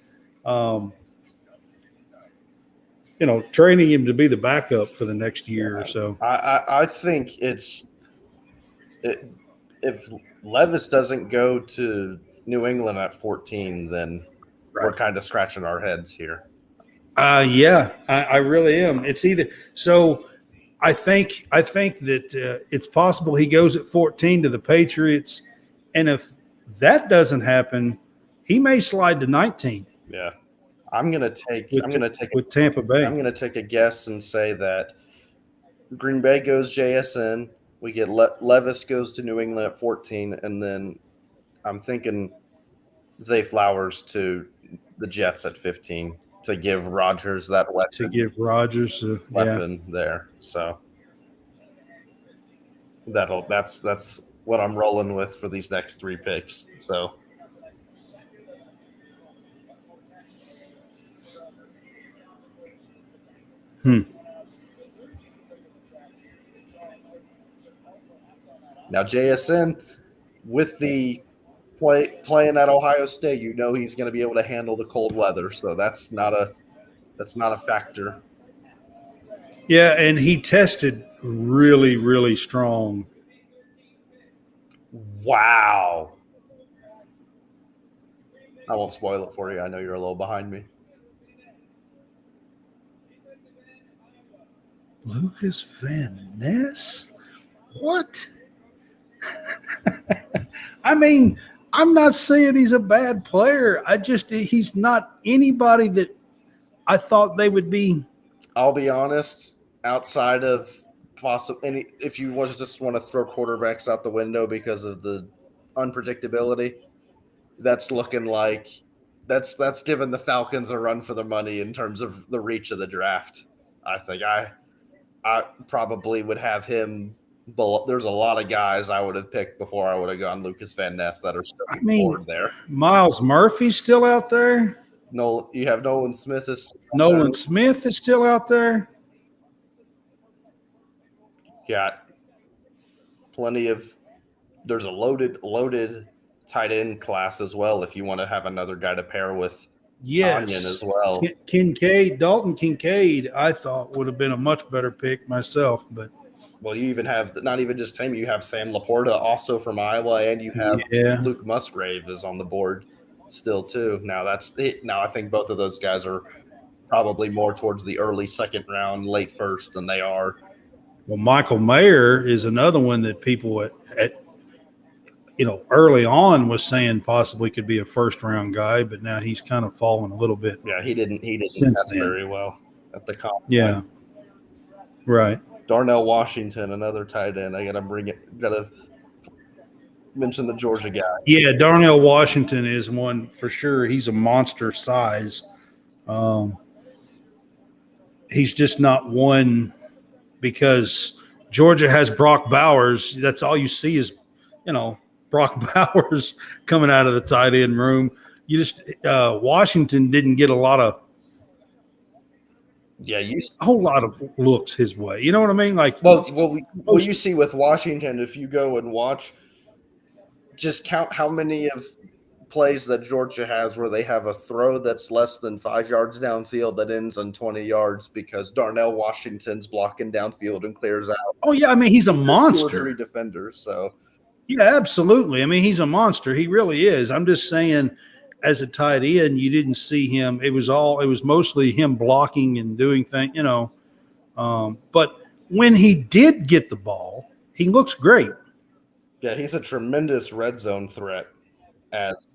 training him to be the backup for the next year or so. I think if Levis doesn't go to New England at 14, then we're kind of scratching our heads here. Yeah, I really am. It's either so. I think that it's possible he goes at 14 to the Patriots, and if that doesn't happen, he may slide to 19. Yeah, I'm gonna take with Tampa Bay. I'm gonna take a guess and say that Green Bay goes JSN. We get Levis goes to New England at 14, and then I'm thinking Zay Flowers to the Jets at 15 to give Rodgers that weapon. To give Rodgers a weapon there. So that's what I'm rolling with for these next 3 picks. So now JSN with the playing at Ohio State, he's going to be able to handle the cold weather. So that's not a factor. Yeah, and he tested really, really strong. Wow. I won't spoil it for you. I know you're a little behind me. Lucas Van Ness? What? I mean, I'm not saying he's a bad player. He's not anybody that I thought they would be. I'll be honest, outside of if you just want to throw quarterbacks out the window because of the unpredictability, that's looking like that's giving the Falcons a run for their money in terms of the reach of the draft. I think I probably would have him. There's a lot of guys I would have picked before I would have gone Lucas Van Ness that are still board there. Miles Murphy's still out there. No, you have Nolan Smith Smith is still out there. Got plenty of. There's a loaded tight end class as well. If you want to have another guy to pair with, Onion as well. Dalton Kincaid, I thought would have been a much better pick myself, but. Well, you even have not even just him. You have Sam Laporta also from Iowa, and you have Luke Musgrave is on the board still too. Now that's it. Now I think both of those guys are probably more towards the early second round, late first than they are. Well, Michael Mayer is another one that people at early on was saying possibly could be a first round guy, but now he's kind of fallen a little bit. Yeah, he didn't test very well at the combine. Yeah, right. Darnell Washington, another tight end. I gotta mention the Georgia guy. Yeah, Darnell Washington is one for sure. He's a monster size. He's just not one because Georgia has Brock Bowers. That's all you see is, Brock Bowers coming out of the tight end room. Washington didn't get a whole lot of looks his way. You know what I mean? Like, what you see with Washington, if you go and watch, just count how many of plays that Georgia has where they have a throw that's less than 5 yards downfield that ends on 20 yards because Darnell Washington's blocking downfield and clears out. Oh yeah, I mean he's a monster. 2 or 3 defenders, so yeah, absolutely. I mean he's a monster. He really is. I'm just saying, as a tight end, you didn't see him. It was mostly him blocking and doing things, But when he did get the ball, he looks great. Yeah, he's a tremendous red zone threat,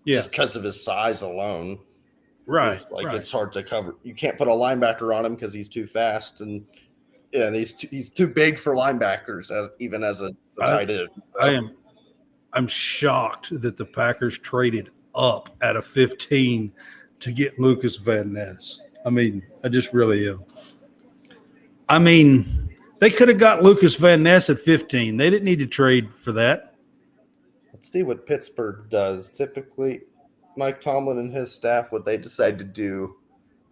just because of his size alone. Right. It's hard to cover. You can't put a linebacker on him because he's too fast, and he's too big for linebackers as a tight end. So. I'm shocked that the Packers traded up at a 15 to get Lucas Van Ness. I mean, I just really am. I mean, they could have got Lucas Van Ness at 15. They didn't need to trade for that. Let's see what Pittsburgh does. Typically, Mike Tomlin and his staff, what they decide to do,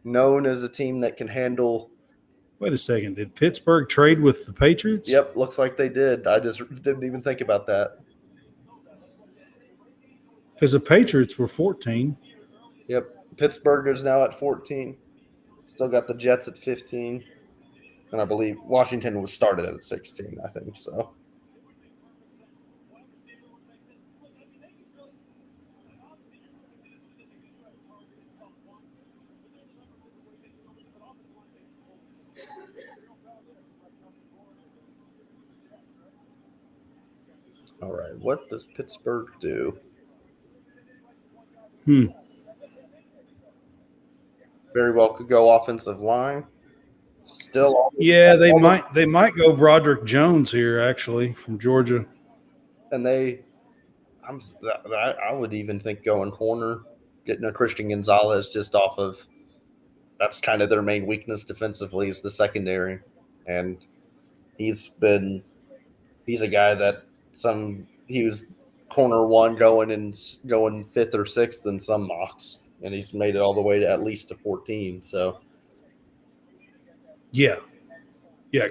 known as a team that can handle. Wait a second. Did Pittsburgh trade with the Patriots? Yep, looks like they did. I just didn't even think about that. Because the Patriots were 14. Yep. Pittsburgh is now at 14. Still got the Jets at 15. And I believe Washington was started at 16, I think. So all right. What does Pittsburgh do? Very well could go offensive line. Still, Yeah, they might go Broderick Jones here, actually, from Georgia. and I would even think going corner, getting a Christian Gonzalez just off of that's kind of their main weakness defensively is the secondary, and he's a guy that he was corner one going fifth or sixth in some mocks, and he's made it all the way to at least to 14. So Yeah,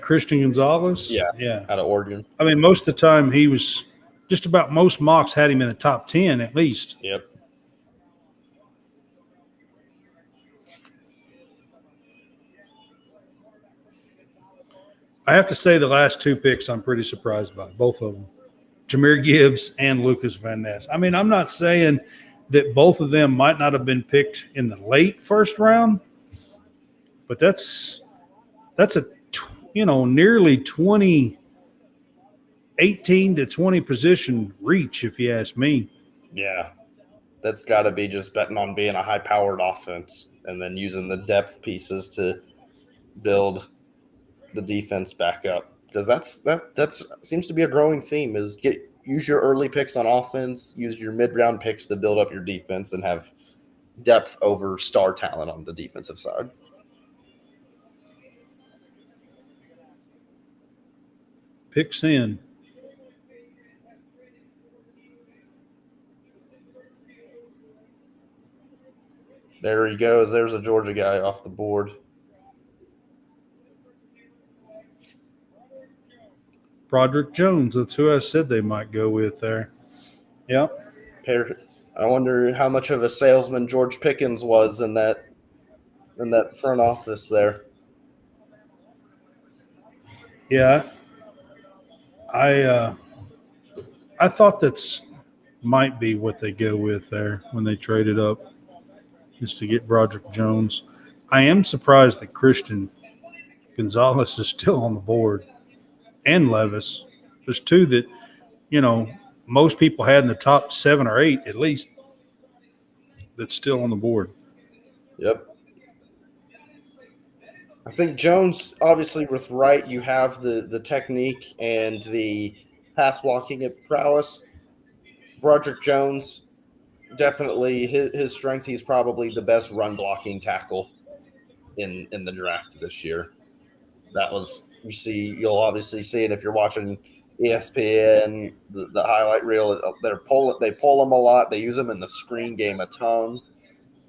Christian Gonzalez. yeah, out of Oregon. I mean, most of the time he was just about most mocks had him in the top 10 at least. Yep. I have to say the last two picks I'm pretty surprised by, both of them. Jahmyr Gibbs and Lucas Van Ness. I mean, I'm not saying that both of them might not have been picked in the late first round, but that's a nearly 18 to 20 position reach, if you ask me. Yeah, that's got to be just betting on being a high-powered offense and then using the depth pieces to build the defense back up, because that's seems to be a growing theme is use your early picks on offense, use your mid-round picks to build up your defense and have depth over star talent on the defensive side. Picks in. There he goes. There's a Georgia guy off the board. Broderick Jones. That's who I said they might go with there. Yep. I wonder how much of a salesman George Pickens was in that front office there. Yeah. I thought that's might be what they go with there when they traded up, is to get Broderick Jones. I am surprised that Christian Gonzalez is still on the board, and Levis. There's two that, most people had in the top 7 or 8 at least that's still on the board. Yep. I think Jones, obviously with Wright, you have the technique and the pass blocking prowess. Broderick Jones, definitely his strength. He's probably the best run blocking tackle in the draft this year. You'll obviously see it if you're watching ESPN, the highlight reel. They pull him a lot. They use him in the screen game a ton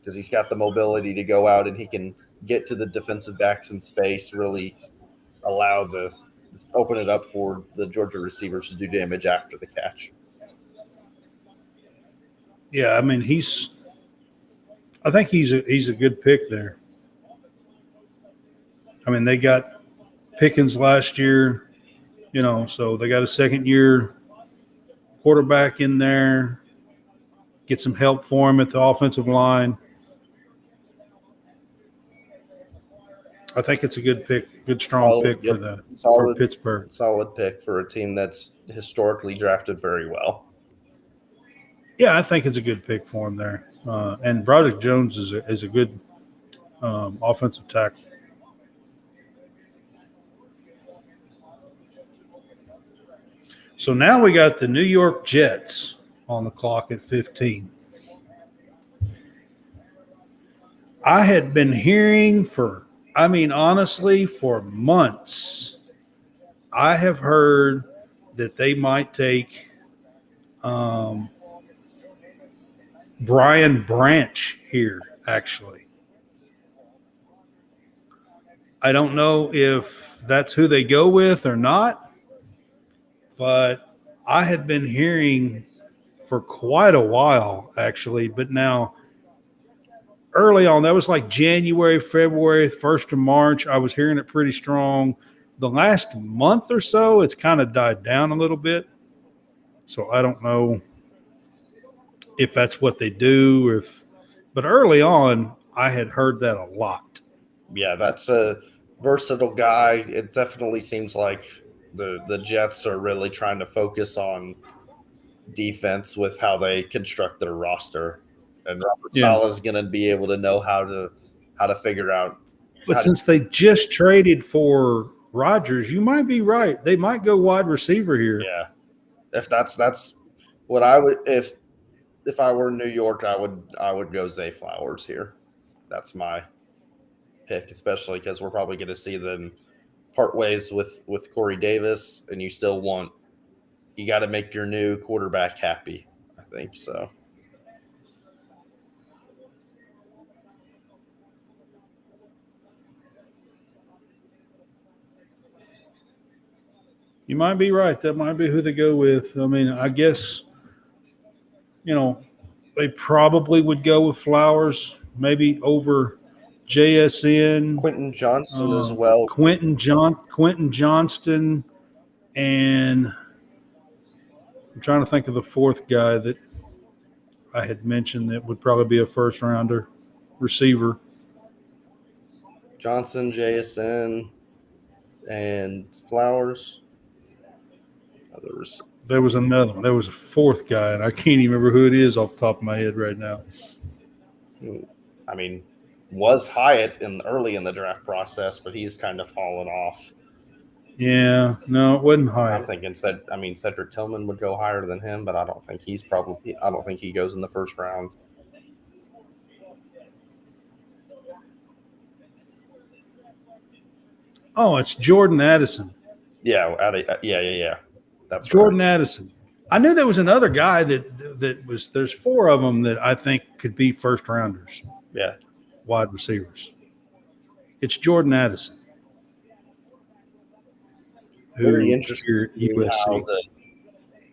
because he's got the mobility to go out and he can get to the defensive backs in space, really open it up for the Georgia receivers to do damage after the catch. Yeah, I mean I think he's a good pick there. I mean, they got Pickens last year, so they got a second-year quarterback in there. Get some help for him at the offensive line. I think it's a good pick, good strong pick for Pittsburgh. Solid pick for a team that's historically drafted very well. Yeah, I think it's a good pick for him there. And Broderick Jones is a good offensive tackle. So now we got the New York Jets on the clock at 15. I had been hearing honestly, for months, I have heard that they might take Brian Branch here, actually. I don't know if that's who they go with or not, but I had been hearing for quite a while, actually. But now, early on, that was like January, February, 1st of March. I was hearing it pretty strong. The last month or so, it's kind of died down a little bit. So I don't know if that's what they do, or if, but early on, I had heard that a lot. Yeah, that's a versatile guy. It definitely seems like the Jets are really trying to focus on defense with how they construct their roster, and Robert Yeah. Saleh is going to be able to know how to figure out But how to. since they just traded for Rodgers, you might be right. They might go wide receiver here. Yeah, if that's what I would if I were in New York, I would go Zay Flowers here. That's my pick, especially because we're probably going to see them part ways with Corey Davis, and you got to make your new quarterback happy. I think so. You might be right. That might be who they go with. I mean, I guess, you know, they probably would go with Flowers, maybe over JSN, Quentin Johnson as well. Quentin Johnston, and I'm trying to think of the fourth guy that I had mentioned that would probably be a first rounder receiver. Johnson, JSN, and Flowers. Others. There was another one. There was a fourth guy, and I can't even remember who it is off the top of my head right now. I mean, was Hyatt early in the draft process, but he's kind of fallen off. Yeah, no, it wasn't Hyatt. I'm thinking Cedric Tillman would go higher than him, but I don't think he goes in the first round. Oh, it's Jordan Addison. Yeah. That's Jordan right. Addison. I knew there was another guy that was. There's four of them that I think could be first rounders. Yeah. Wide receivers. It's Jordan Addison. Very interesting. USC.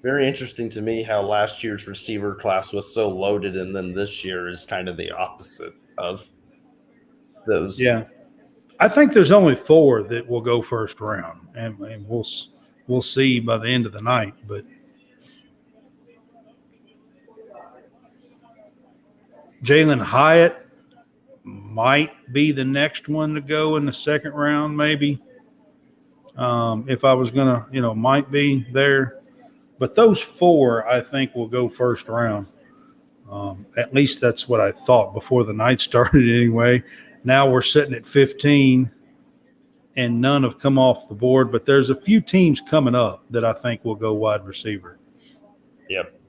Very interesting to me how last year's receiver class was so loaded, and then this year is kind of the opposite of those. Yeah, I think there's only four that will go first round, and we'll see by the end of the night. But Jalen Hyatt might be the next one to go in the second round, maybe. If I was gonna, might be there. But those four, I think, will go first round. At least that's what I thought before the night started anyway. Now we're sitting at 15, and none have come off the board. But there's a few teams coming up that I think will go wide receiver. Yep.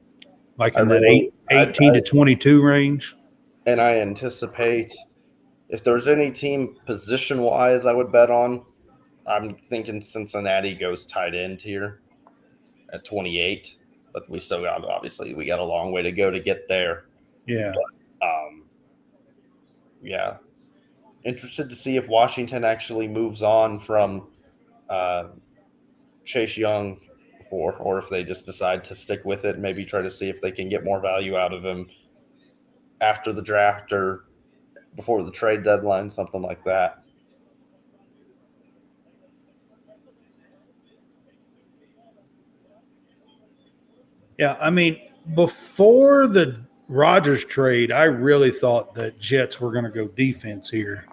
Like in that 18 to 22 range. And I anticipate if there's any team position-wise I would bet on, I'm thinking Cincinnati goes tight end here at 28, but we got a long way to go to get there. Yeah. But, yeah. Interested to see if Washington actually moves on from Chase Young or if they just decide to stick with it and maybe try to see if they can get more value out of him after the draft or before the trade deadline, something like that. Yeah, I mean, before the Rodgers trade, I really thought that Jets were going to go defense here.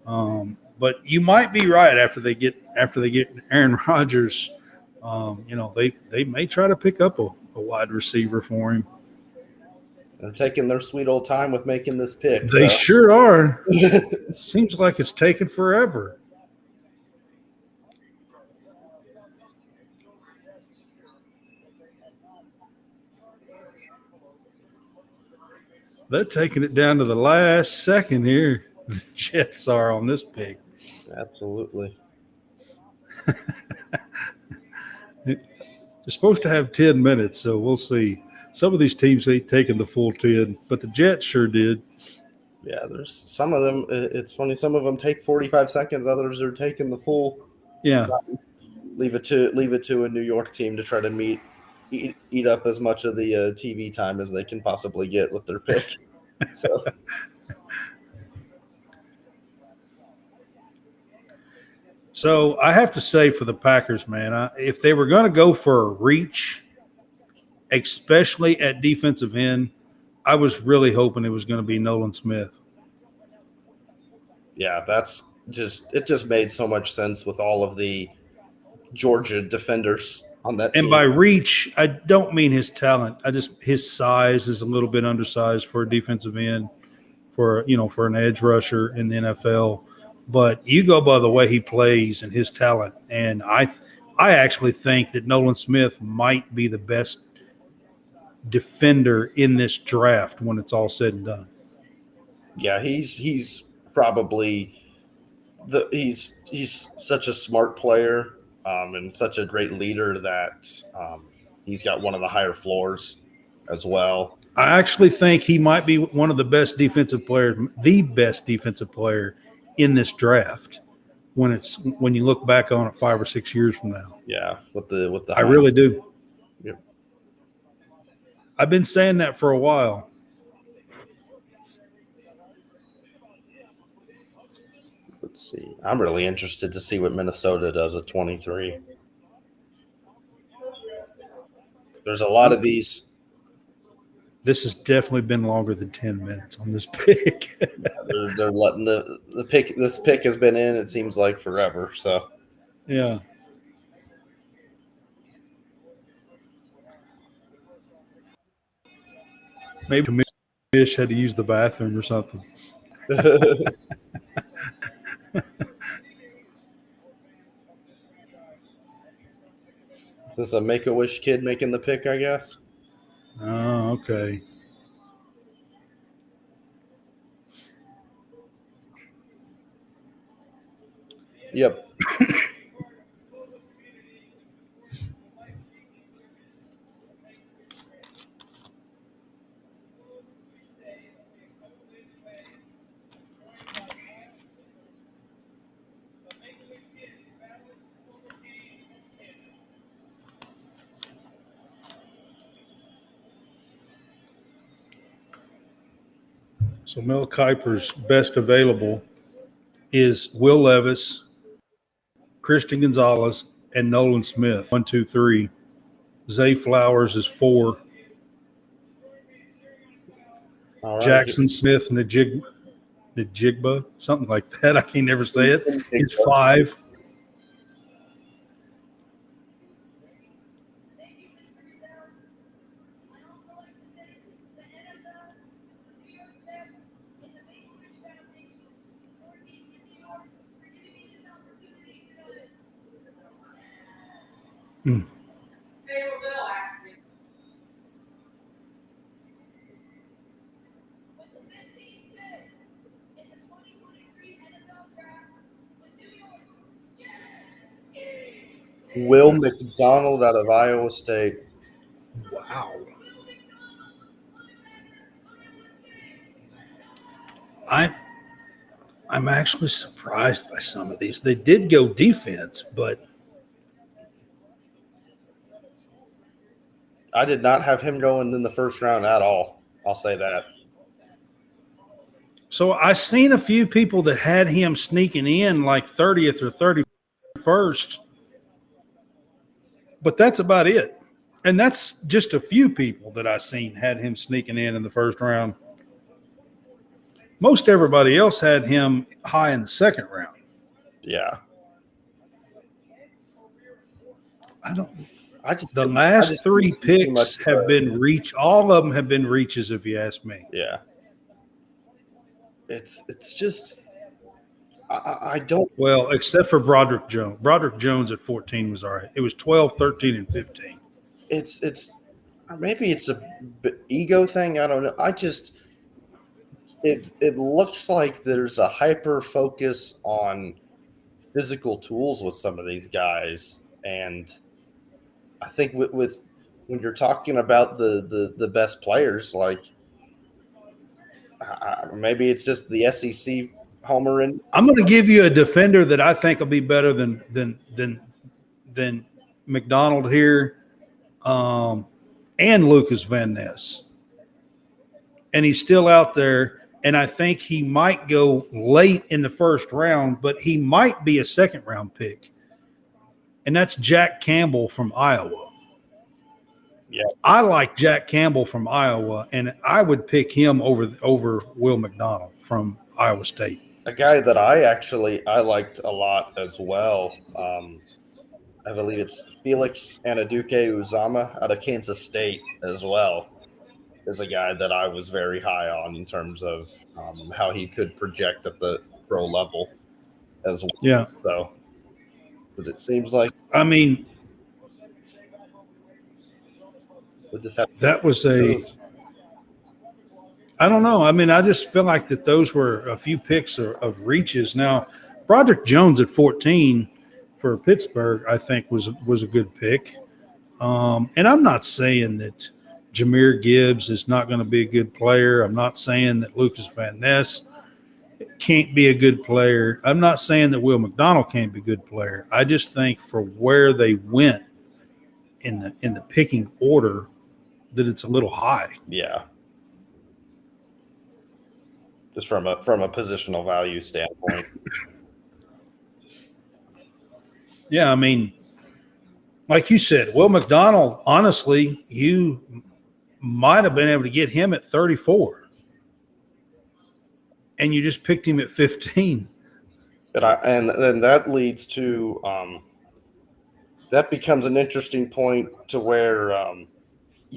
But you might be right after they get Aaron Rodgers. They may try to pick up a wide receiver for him. They're taking their sweet old time with making this pick. They sure are. Seems like it's taken forever. They're taking it down to the last second here. The Jets are on this pick. Absolutely. They're supposed to have 10 minutes, so we'll see. Some of these teams ain't taking the full 10, but the Jets sure did. Yeah, there's some of them. It's funny. Some of them take 45 seconds. Others are taking the full. Yeah. Leave it to a New York team to try to meet eat up as much of the TV time as they can possibly get with their pick. So So I have to say for the Packers, man, if they were going to go for a reach, especially at defensive end, I was really hoping it was going to be Nolan Smith. yeah, it just made so much sense with all of the Georgia defenders on that And team. by reach, I don't mean his talent. I just his size is a little bit undersized for a defensive end, for an edge rusher in the NFL. But you go by the way he plays and his talent, and I actually think that Nolan Smith might be the best defender in this draft when it's all said and done. Yeah, he's probably he's such a smart player and such a great leader that he's got one of the higher floors as well. I actually think he might be one of the best defensive players, the best defensive player in this draft when you look back on it 5 or 6 years from now. Yeah, with the I really do. Yep. I've been saying that for a while. Let's see. I'm really interested to see what Minnesota does at 23. There's a lot of these. This has definitely been longer than 10 minutes on this pick. They're letting the pick. This pick has been in, it seems like, forever. So Yeah. Maybe Mish had to use the bathroom or something. Is this a Make-A-Wish kid making the pick, I guess? Oh, okay. Yep. So Mel Kiper's best available is Will Levis, Christian Gonzalez, and Nolan Smith. 1, 2, 3. Zay Flowers is 4. All right. Jackson Smith, Najigba, something like that. I can never say it. It's 5. Hmm. Will McDonald out of Iowa State. Wow. I'm actually surprised by some of these. They did go defense, but I did not have him going in the first round at all. I'll say that. so I seen a few people that had him sneaking in like 30th or 31st, but that's about it. And that's just a few people that I seen had him sneaking in the first round. Most everybody else had him high in the second round. Yeah. The last 3 picks have been reach. All of them have been reaches, if you ask me. Yeah. It's just I don't. Well, except for Broderick Jones. Broderick Jones at 14 was all right. It was 12, 13, and 15. It's maybe it's a ego thing. I don't know. It looks like there's a hyper focus on physical tools with some of these guys, and I think with when you're talking about the best players, like maybe it's just the SEC homer. And I'm going to give you a defender that I think will be better than McDonald here, and Lucas Van Ness. And he's still out there. And I think he might go late in the first round, but he might be a second round pick. And that's Jack Campbell from Iowa. Yeah. I like Jack Campbell from Iowa, and I would pick him over Will McDonald from Iowa State. A guy that I liked a lot as well. I believe it's Felix Anaduke Uzama out of Kansas State as well. Is a guy that I was very high on in terms of how he could project at the pro level as well. Yeah. So, but it seems like I mean, we just have that was I don't know. I mean, I just feel like that those were a few picks of reaches. Now, Broderick Jones at 14 for Pittsburgh, I think was a good pick. And I'm not saying that Jahmyr Gibbs is not going to be a good player. I'm not saying that Lucas Van Ness can't be a good player. I'm not saying that Will McDonald can't be a good player. I just think for where they went in the picking order, that it's a little high. Yeah. Just from a positional value standpoint. Yeah, I mean, like you said, Will McDonald, honestly, you might have been able to get him at 34. And you just picked him at 15. And then that leads to that becomes an interesting point to where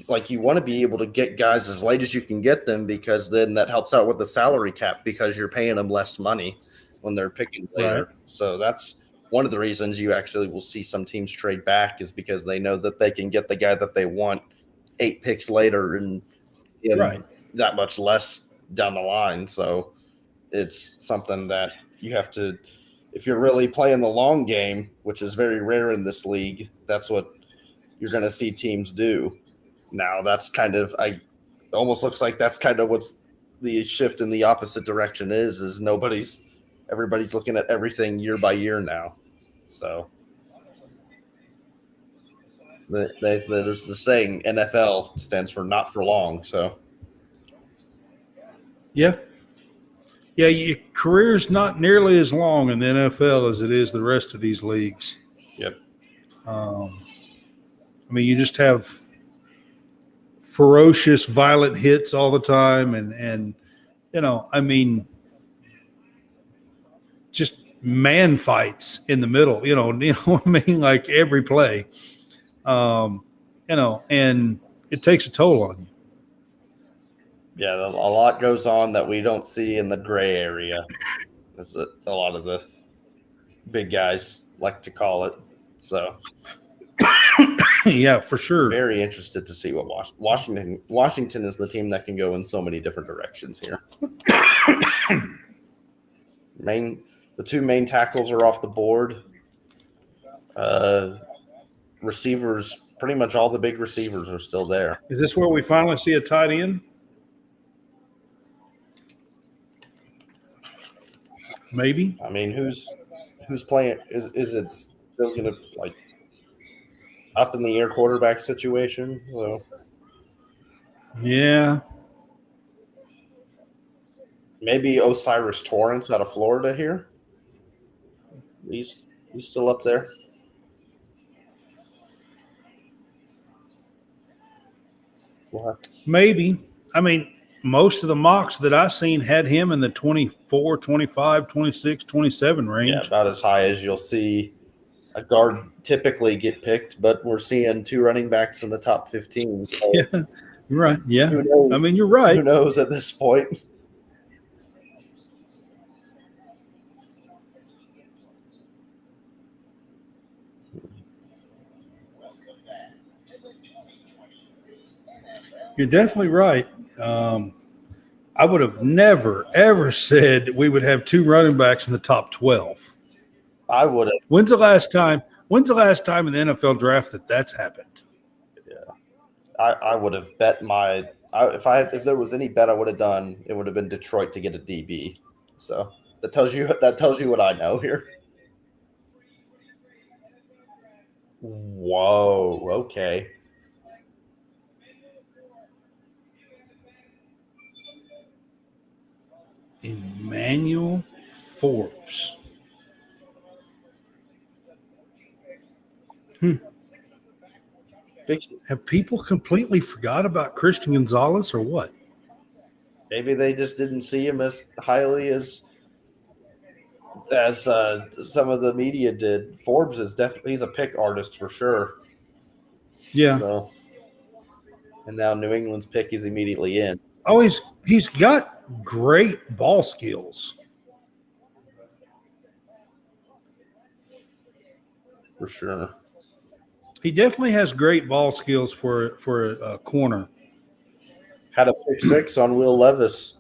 like you want to be able to get guys as late as you can get them, because then that helps out with the salary cap, because you're paying them less money when they're picking later. Right. So that's one of the reasons you actually will see some teams trade back, is because they know that they can get the guy that they want 8 picks later and Right. that much less down the line. So it's something that you have to, if you're really playing the long game, which is very rare in this league, that's what you're going to see teams do. Now that's kind of, almost looks like that's kind of what's the shift in the opposite direction is everybody's looking at everything year by year now. So there's the saying, NFL stands for not for long. So yeah. Yeah, your career's not nearly as long in the NFL as it is the rest of these leagues. Yep. I mean, you just have ferocious, violent hits all the time, and I mean, just man fights in the middle. You know what I mean, like every play. And it takes a toll on you. Yeah, a lot goes on that we don't see in the gray area. That's a lot of the big guys like to call it. So, yeah, for sure. Very interested to see what Washington is the team that can go in so many different directions here. The 2 main tackles are off the board. Receivers, pretty much all the big receivers are still there. Is this where we finally see a tight end? Maybe. I mean, who's playing? Is it still going to like up in the air quarterback situation? So yeah, maybe Osiris Torrance out of Florida here. He's still up there. Maybe. I mean, most of the mocks that I seen had him in the 24, 25, 26, 27 range. Yeah, about as high as you'll see a guard typically get picked, but we're seeing 2 running backs in the top 15. So yeah, you're right. Yeah. Who knows? I mean, you're right. Who knows at this point? You're definitely right. I would have never, ever said we would have 2 running backs in the top 12. I would have. When's the last time in the NFL draft that's happened? Yeah, I would have bet if there was any bet I would have done, it would have been Detroit to get a DB. So that tells you what I know here. Whoa. Okay. Emmanuel Forbes. Fix it. Have people completely forgot about Christian Gonzalez or what? Maybe they just didn't see him as highly as some of the media did. Forbes is definitely he's a pick artist for sure. Yeah. So, and now New England's pick is immediately in Oh, he's got great ball skills. for sure. He definitely has great ball skills for a corner. Had a pick six on Will Levis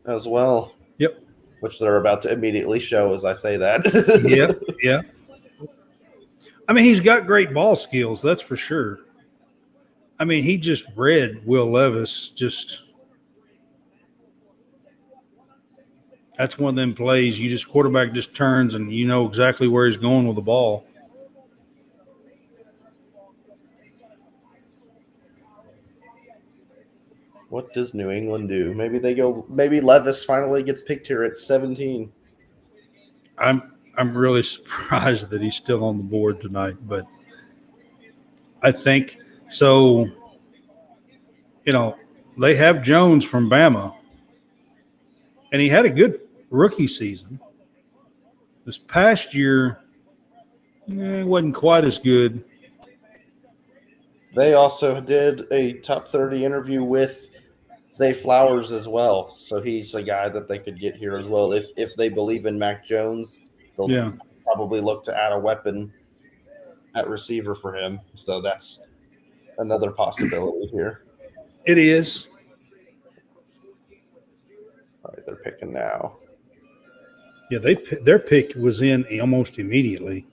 as well. Yep. Which they're about to immediately show as I say that. Yep. Yeah. I mean, he's got great ball skills, that's for sure. I mean, he just read Will Levis. That's one of them plays. Quarterback just turns and you know exactly where he's going with the ball. What does New England do? Maybe Levis finally gets picked here at 17. I'm really surprised that he's still on the board tonight, but I think so. You know, they have Jones from Bama, and he had a good rookie season. This past year, it wasn't quite as good. They also did a top 30 interview with Zay Flowers as well. So he's a guy that they could get here as well. If they believe in Mac Jones, they'll Yeah, probably look to add a weapon at receiver for him. So that's another possibility here. it is. All right, they're picking now. Yeah, their pick was in almost immediately.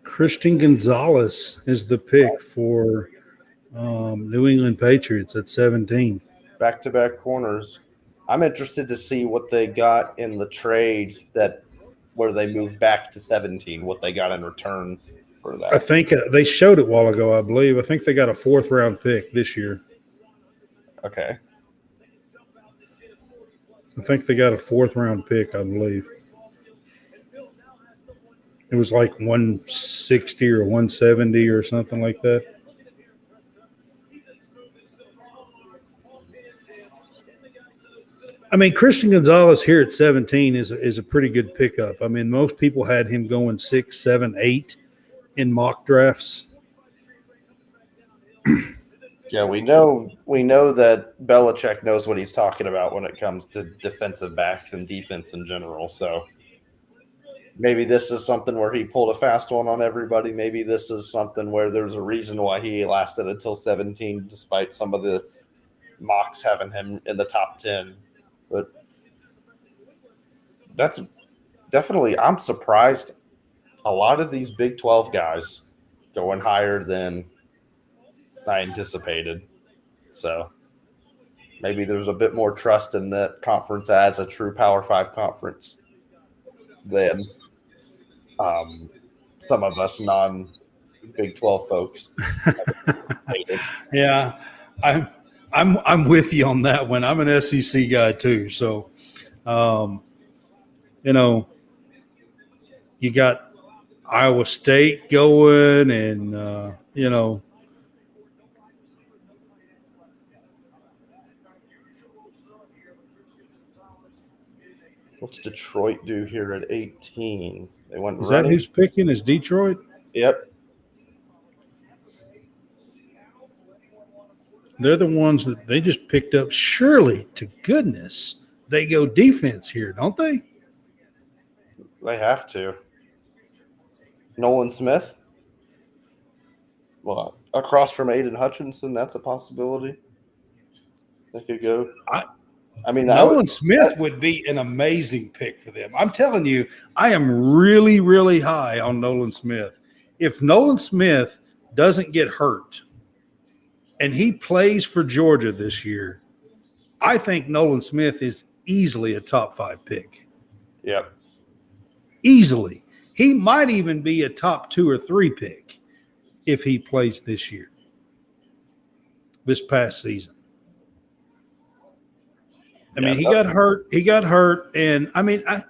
Christian Gonzalez is the pick for New England Patriots at 17. Back-to-back corners. I'm interested to see what they got in the trade where they moved back to 17, what they got in return for that. I think they showed it a while ago, I believe. I think they got a 4th-round pick this year. Okay. I think they got a 4th-round pick, I believe. It was like 160 or 170 or something like that. I mean, Christian Gonzalez here at 17 is a pretty good pickup. I mean, most people had him going 6, 7, 8 in mock drafts. Yeah, we know that Belichick knows what he's talking about when it comes to defensive backs and defense in general. So maybe this is something where he pulled a fast one on everybody. Maybe this is something where there's a reason why he lasted until 17, despite some of the mocks having him in the top 10. But that's definitely, I'm surprised a lot of these Big 12 guys going higher than I anticipated. So maybe there's a bit more trust in that conference as a true Power 5 conference than some of us non-Big 12 folks. Yeah, I'm with you on that one. I'm an SEC guy too, so you know, you got Iowa State going, and you know, What's Detroit do here at 18? They went is running. that who's picking? Is Detroit? Yep. They're the ones that they just picked up. Surely to goodness, they go defense here, don't they? They have to. Nolan Smith. Well, across from Aiden Hutchinson, that's a possibility. They could go. I mean, Nolan Smith would be an amazing pick for them. I'm telling you, I am really, really high on Nolan Smith. If Nolan Smith doesn't get hurt and he plays for Georgia this year, I think Nolan Smith is easily a top 5 pick. Yep. Easily. he might even be a top 2 or 3 pick if he plays this past season. I mean, he got hurt. He got hurt, and I mean, I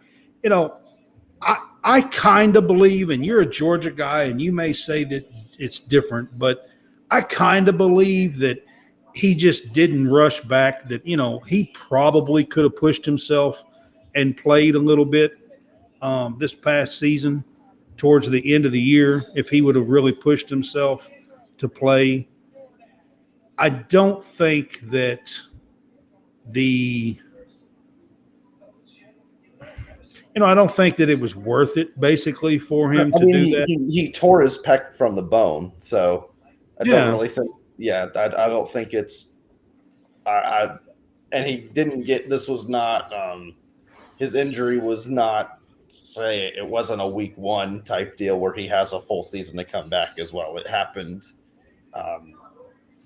kind of believe, and you're a Georgia guy, and you may say that it's different, but I kind of believe that he just didn't rush back. That he probably could have pushed himself and played a little bit this past season, towards the end of the year, if he would have really pushed himself to play. I don't think that I don't think that it was worth it, basically, for him to do that. He tore his pec from the bone, so I don't really think. Yeah, I don't think it's. And he didn't get. This was not. His injury was not. Say it wasn't a week 1 type deal where he has a full season to come back as well. It happened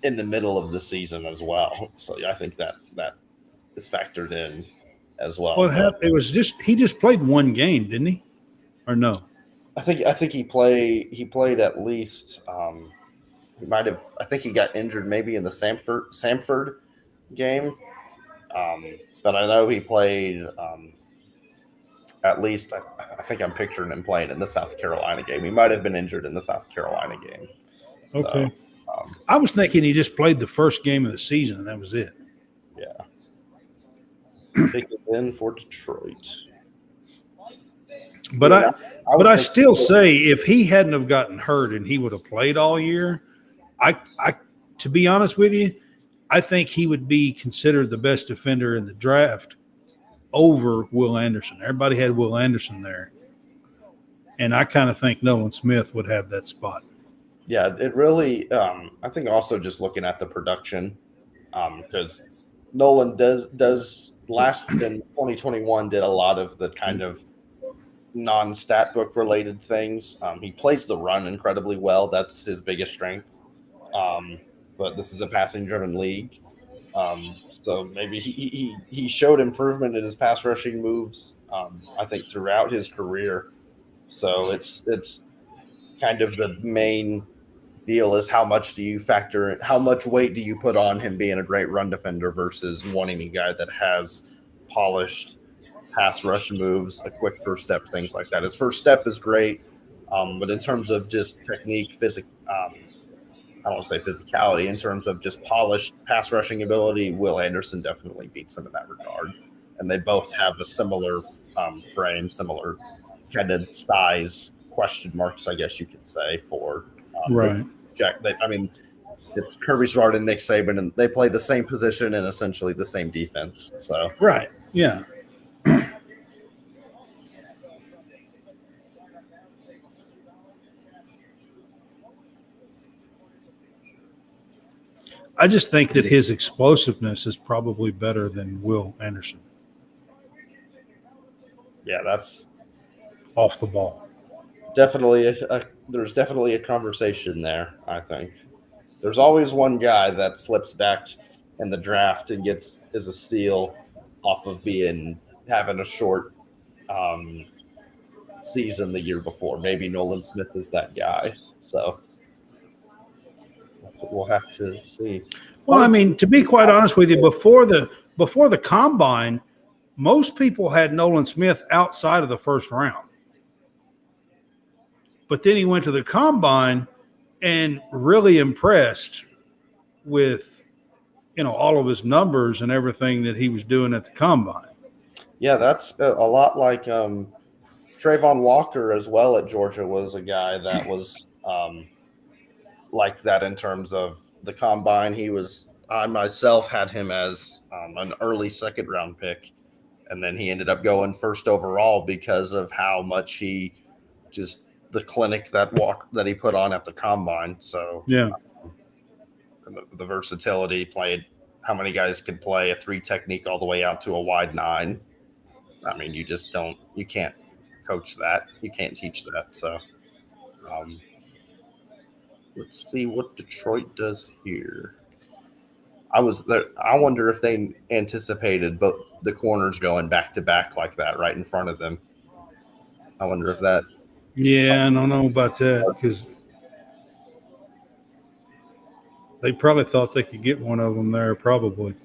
in the middle of the season as well. So I think that is factored in as well. Well, it was he just played 1 game, didn't he? Or no? I think he played at least. He might have. I think he got injured maybe in the Samford game, but I know he played. At least I think I'm picturing him playing in the South Carolina game. He might have been injured in the South Carolina game. So, okay. I was thinking he just played the first game of the season and that was it. Yeah. Big win for Detroit. But I still say if he hadn't have gotten hurt and he would have played all year, I to be honest with you, I think he would be considered the best defender in the draft over Will Anderson. Everybody had Will Anderson there. And I kind of think Nolan Smith would have that spot. Yeah, it really I think also just looking at the production, because Nolan does last in 2021 did a lot of the kind of non-stat book related things. He plays the run incredibly well. That's his biggest strength. But this is a passing driven league. So maybe he showed improvement in his pass rushing moves, I think, throughout his career. So it's kind of the main deal is how much do you factor in, how much weight do you put on him being a great run defender versus wanting a guy that has polished pass rush moves, a quick first step, things like that. His first step is great, but in terms of just technique, I don't want to say physicality, in terms of just polished pass rushing ability, Will Anderson definitely beats him in that regard. And they both have a similar frame, similar kind of size, question marks, I guess you could say, for right. It's Kirby Smart and Nick Saban, and they play the same position and essentially the same defense. So right, yeah. I just think that his explosiveness is probably better than Will Anderson. Yeah, that's off the ball. Definitely, there's definitely a conversation there, I think. There's always one guy that slips back in the draft and is a steal off of having a short season the year before. Maybe Nolan Smith is that guy. So that's what we'll have to see. Well, I mean, to be quite honest with you, before the combine, most people had Nolan Smith outside of the first round. But then he went to the combine and really impressed with, all of his numbers and everything that he was doing at the combine. Yeah, that's a lot like Trayvon Walker as well at Georgia was a guy that was like that in terms of the combine. I myself had him as an early second round pick, and then he ended up going first overall because of how much the clinic that he put on at the combine. So yeah, the versatility, played how many guys could play a 3 technique all the way out to a wide 9. I mean, you can't coach that. You can't teach that. So let's see what Detroit does here. I wonder if they anticipated both the corners going back to back like that right in front of them. I wonder if that Yeah, I don't know about that because they probably thought they could get one of them there. Probably.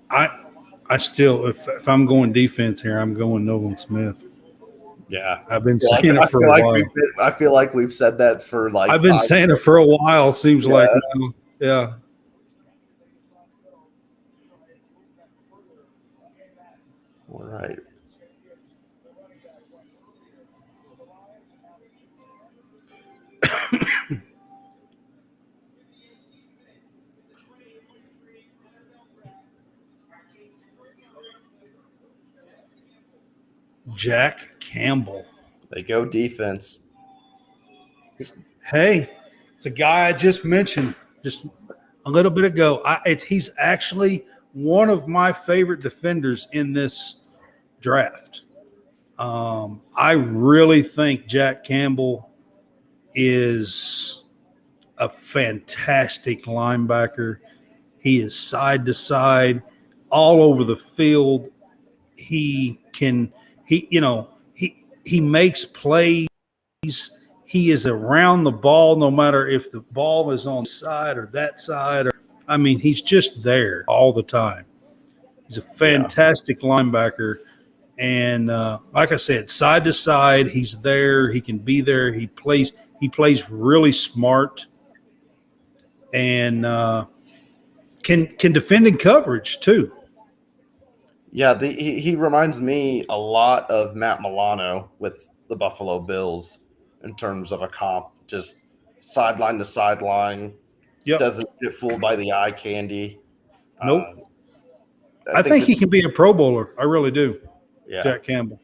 I I still, if I'm going defense here, I'm going Nolan Smith. Yeah. I've been saying it I for feel a like while. we've said that for like I've been 5 saying it years. for a while. Seems like Yeah. now. Yeah. All right. Jack Campbell. They go defense. Hey, it's a guy I just mentioned just a little bit ago. He's actually one of my favorite defenders in this draft. I really think Jack Campbell is a fantastic linebacker. He is side to side, all over the field. He can he makes plays. He is around the ball no matter if the ball is on this side or that side. I mean, he's just there all the time. He's a Yeah. fantastic linebacker. And like I said, side to side, he's there. He can be there. He plays really smart and can defend in coverage too. Yeah, he reminds me a lot of Matt Milano with the Buffalo Bills in terms of a comp, just sideline to sideline, Yep. doesn't get fooled by the eye candy. Nope. Uh, I I think think that, he can be a Pro Bowler. I really do. yeah, Jack Campbell.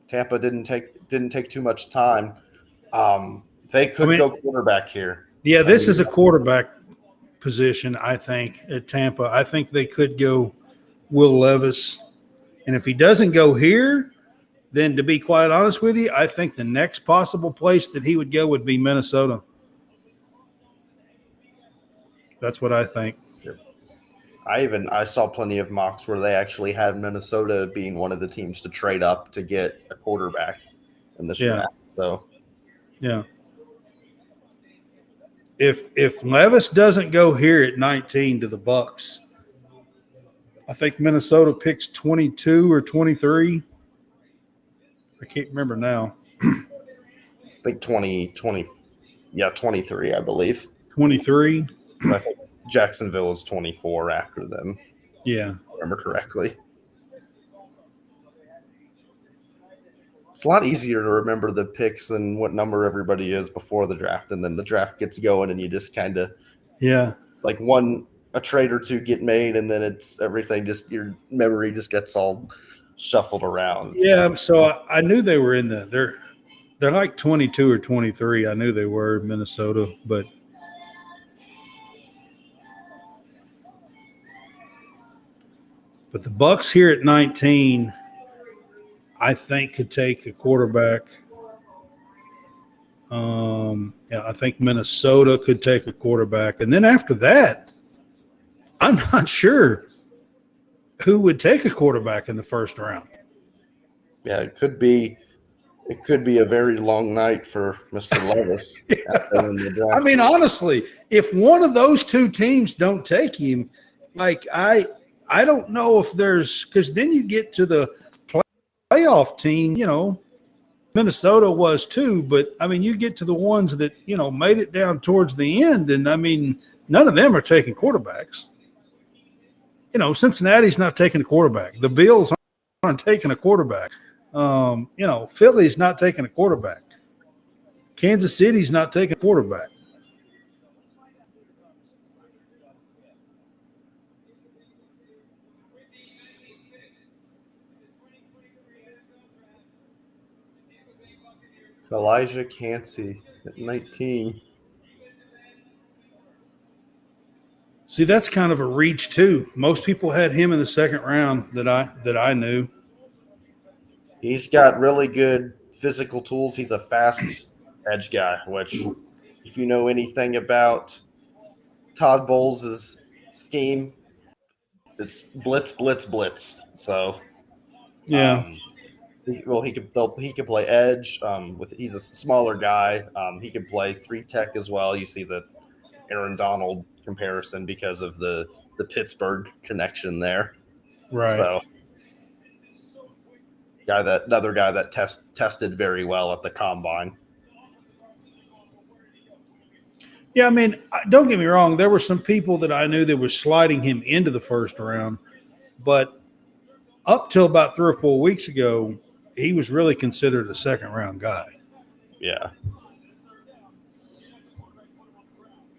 Tampa didn't take too much time. They I could mean, go quarterback here. yeah, I this mean, is a quarterback position, I think, at Tampa. I think they could go Will Levis. And if he doesn't go here, then to be quite honest with you, I think the next possible place that he would go would be Minnesota. That's what I think. I saw plenty of mocks where they actually had Minnesota being one of the teams to trade up to get a quarterback in this Yeah. draft. So Yeah. If Levis doesn't go here at 19 to the Bucks, I think Minnesota picks 22 or 23. I can't remember now. I think 2020, yeah, 23, I believe. 23. I think Jacksonville is 24 after them, Yeah. if I remember correctly. It's a lot easier to remember the picks than what number everybody is before the draft, and then the draft gets going, and you just kind of Yeah. it's like a trade or two get made, and then it's everything just your memory just gets all shuffled around. It's kind Yeah. of So I knew they were in they're like 22 or 23. I knew they were Minnesota, but the Bucks here at 19, I think could take a quarterback. Yeah, I think Minnesota could take a quarterback, and then after that, I'm not sure who would take a quarterback in the first round. yeah, it could be a very long night for Mr. Levis after in the I draft. mean, honestly, if one of those two teams don't take him, like I don't know if there's because then you get to the playoff team. Minnesota was too, but I mean, you get to the ones that made it down towards the end, and I mean, none of them are taking quarterbacks. Cincinnati's not taking a quarterback. The Bills aren't taking a quarterback. Philly's not taking a quarterback. Kansas City's not taking a quarterback. Elijah Cansey at 19. See, that's kind of a reach too. Most people had him in the second round that I knew. He's got really good physical tools. He's a fast edge guy, which if you know anything about Todd Bowles' scheme, it's blitz, blitz, blitz. So Yeah. He could play edge. He's a smaller guy. He could play 3 tech as well. You see the Aaron Donald comparison because of the Pittsburgh connection there. Right. So another guy that tested very well at the combine. Yeah, I mean, don't get me wrong. There were some people that I knew that were sliding him into the first round, but up till about 3 or 4 weeks ago, he was really considered a second round guy. Yeah.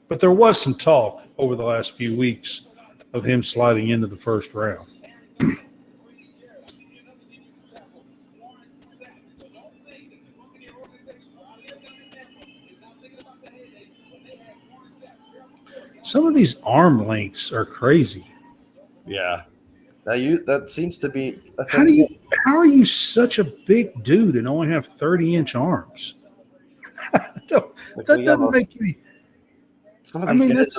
But there was some talk over the last few weeks of him sliding into the first round. Some of these arm lengths are crazy. Yeah. That seems to be a How thing. are you such a big dude and only have 30-inch arms? That doesn't make any. Some of these I mean, guys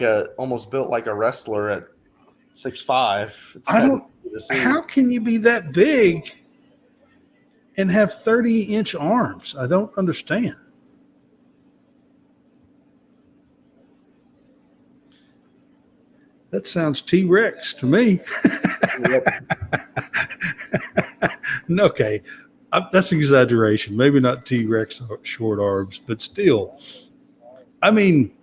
are almost built like a wrestler at 6'5". It's I kind of don't. cool to see. How can you be that big and have 30-inch arms? I don't understand. That sounds T-Rex to me. Okay, that's an exaggeration. Maybe not T-Rex short arms, but still. I mean,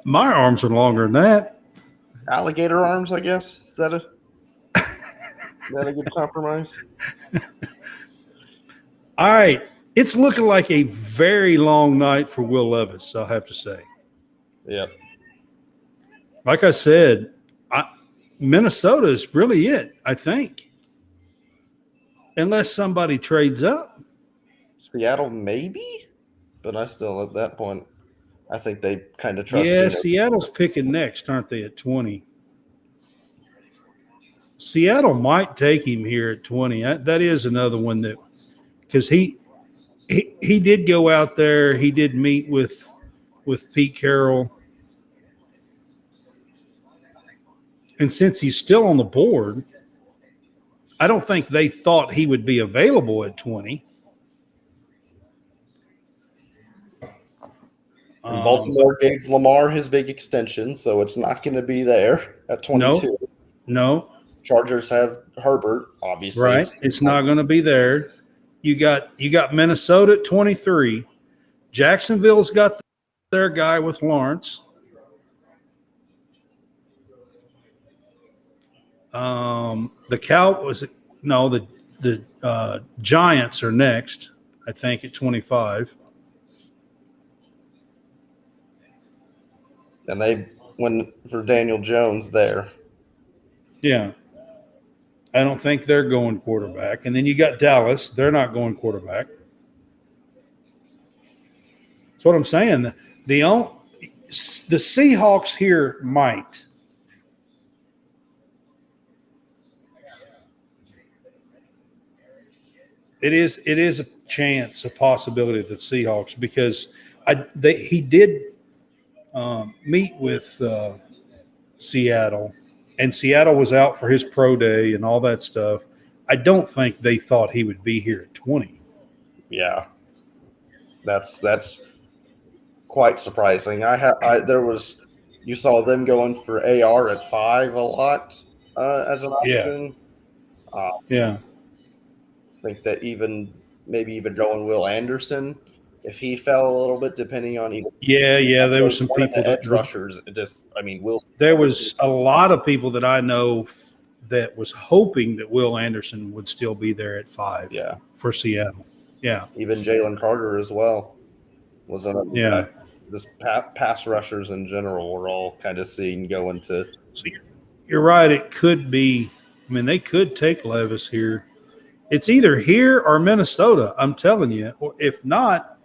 my arms are longer than that. Alligator arms, I guess. Is that a good compromise? All right, it's looking like a very long night for Will Levis, I'll have to say. Yep. Like I said, Minnesota is really it, I think. Unless somebody trades up. Seattle, maybe? But I still, at that point, I think they kind of trust Yeah, Geno. Seattle's picking next, aren't they, at 20? Seattle might take him here at 20. That is another one that – because he did go out there. He did meet with Pete Carroll. And since he's still on the board, I don't think they thought he would be available at 20. And Baltimore gave Lamar his big extension, so it's not going to be there at 22. No. Chargers have Herbert, obviously. Right. It's not going to be there. You got Minnesota at 23. Jacksonville's got their guy with Lawrence. The Giants are next, I think, at 25. And they went for Daniel Jones there. Yeah. I don't think they're going quarterback. And then you got Dallas. They're not going quarterback. That's what I'm saying. The Seahawks here might. It is a chance, a possibility of the Seahawks because he did meet with Seattle, and Seattle was out for his pro day and all that stuff. I don't think they thought he would be here at 20. Yeah, that's quite surprising. You saw them going for AR at 5 a lot as an option. Yeah. I think that maybe even going Will Anderson if he fell a little bit, depending on either. Yeah. There were some one people of the edge rushers. Will. There was a lot of people that I know that was hoping that Will Anderson would still be there at 5. Yeah. For Seattle. Yeah. Even Jalen Carter as well was another. Yeah. This pass rushers in general were all kind of seen going to. So you're right. It could be. I mean, they could take Levis here. It's either here or Minnesota. I'm telling you. Or if not,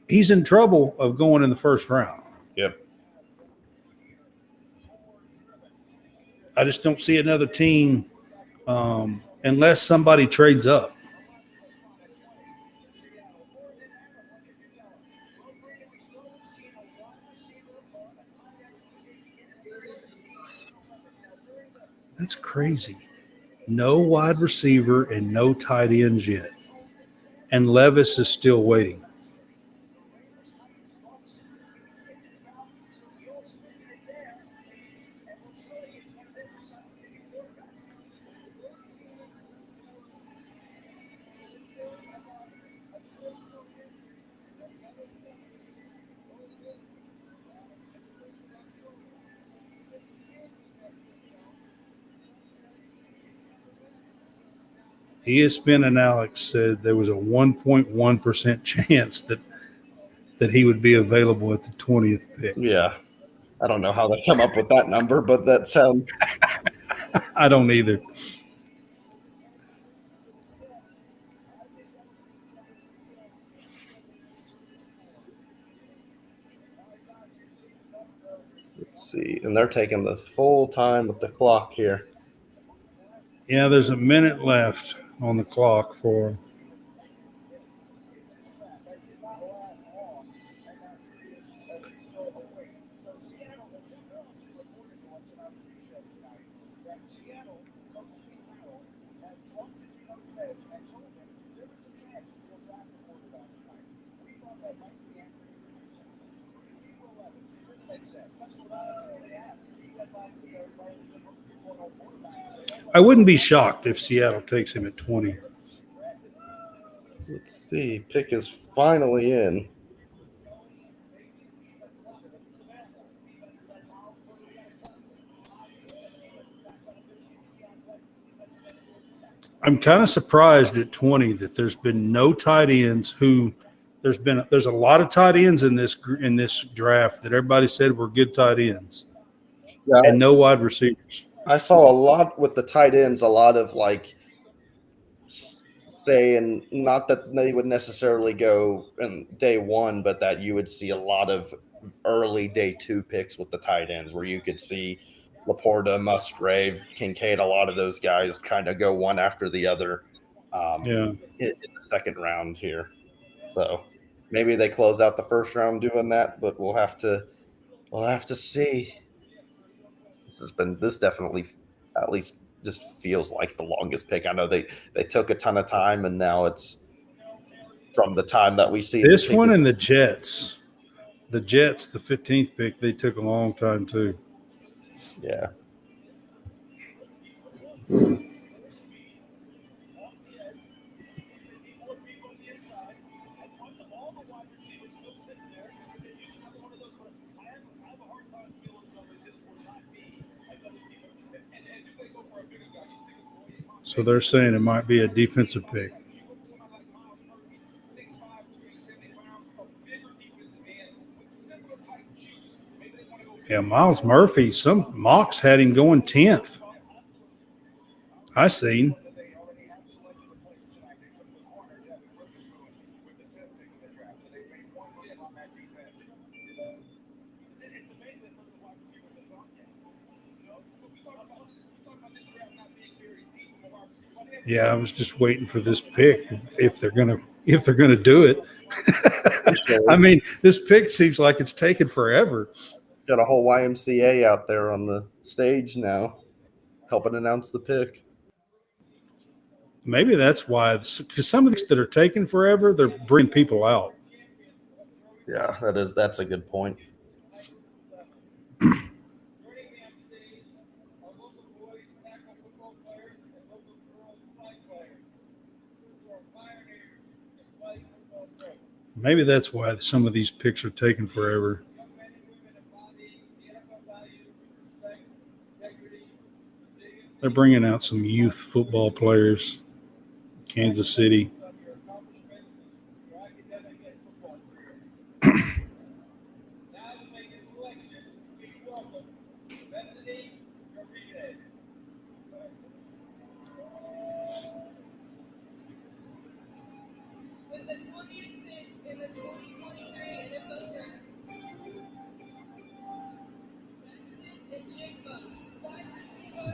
he's in trouble of going in the first round. Yep. I just don't see another team unless somebody trades up. That's crazy. No wide receiver and no tight ends yet. And Levis is still waiting. ESPN and Alex said there was a 1.1% chance that he would be available at the 20th pick. Yeah. I don't know how they come up with that number, but that sounds. I don't either. Let's see. And they're taking the full time with the clock here. Yeah, there's a minute left on the clock for him. I wouldn't be shocked if Seattle takes him at 20. Let's see. Pick is finally in. I'm kind of surprised at 20 that there's been no tight ends who there's a lot of tight ends in this draft that everybody said were good tight ends. Yeah, and no wide receivers. I saw a lot with the tight ends, a lot of like saying not that they would necessarily go in day one, but that you would see a lot of early day two picks with the tight ends where you could see Laporta, Musgrave, Kincaid, a lot of those guys kind of go one after the other in the second round here. So maybe they close out the first round doing that, but we'll have to see. This definitely at least just feels like the longest pick. I know they took a ton of time, and now it's from the time that we see this one and the Jets, the 15th pick, they took a long time too. Yeah. So they're saying it might be a defensive pick. Yeah, Miles Murphy, some mocks had him going 10th. I seen. Yeah, I was just waiting for this pick if they're gonna do it. I mean, this pick seems like it's taken forever. Got a whole YMCA out there on the stage now, helping announce the pick. Maybe that's why, because some of these that are taking forever, they're bringing people out. Yeah, that's a good point. Maybe that's why some of these picks are taking forever. They're bringing out some youth football players. Kansas City.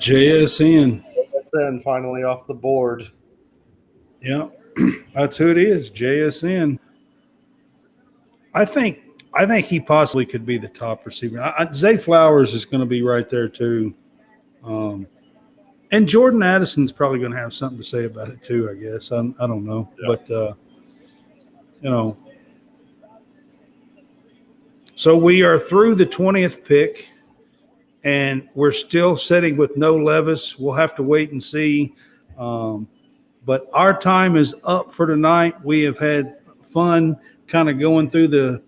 JSN. JSN finally off the board. Yeah, that's who it is, JSN. I think he possibly could be the top receiver. Zay Flowers is going to be right there too. And And Jordan Addison's probably going to have something to say about it too, I guess. I don't know. Yeah. But, so we are through the 20th pick, and we're still sitting with no Levis. We'll have to wait and see. But our time is up for tonight. We have had fun kind of going through the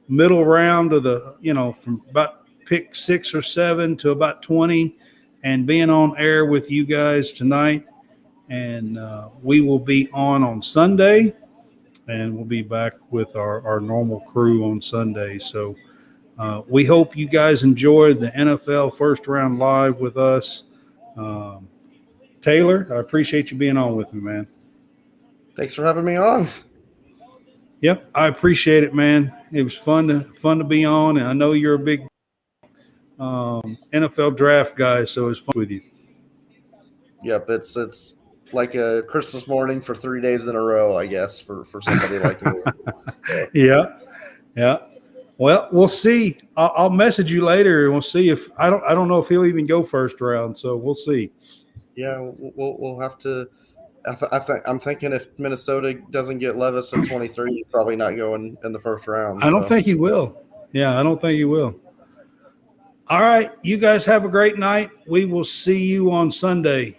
middle round of the, from about pick 6 or 7 to about 20 and being on air with you guys tonight. And we will be on Sunday, and we'll be back with our normal crew on Sunday. So we hope you guys enjoyed the NFL First Round Live with us. Taylor, I appreciate you being on with me, man. Thanks for having me on. Yep, I appreciate it, man. It was fun to be on, and I know you're a big NFL draft guy, so it's fun with you. Yep, it's like a Christmas morning for 3 days in a row, I guess, for somebody like me. Yeah. Well, we'll see. I'll message you later, and we'll see if I don't know if he'll even go first round, so we'll see. Yeah, we'll have to. I'm thinking if Minnesota doesn't get Levis at 23, he's probably not going in the first round. I don't think he will. Yeah, I don't think he will. All right, you guys have a great night. We will see you on Sunday.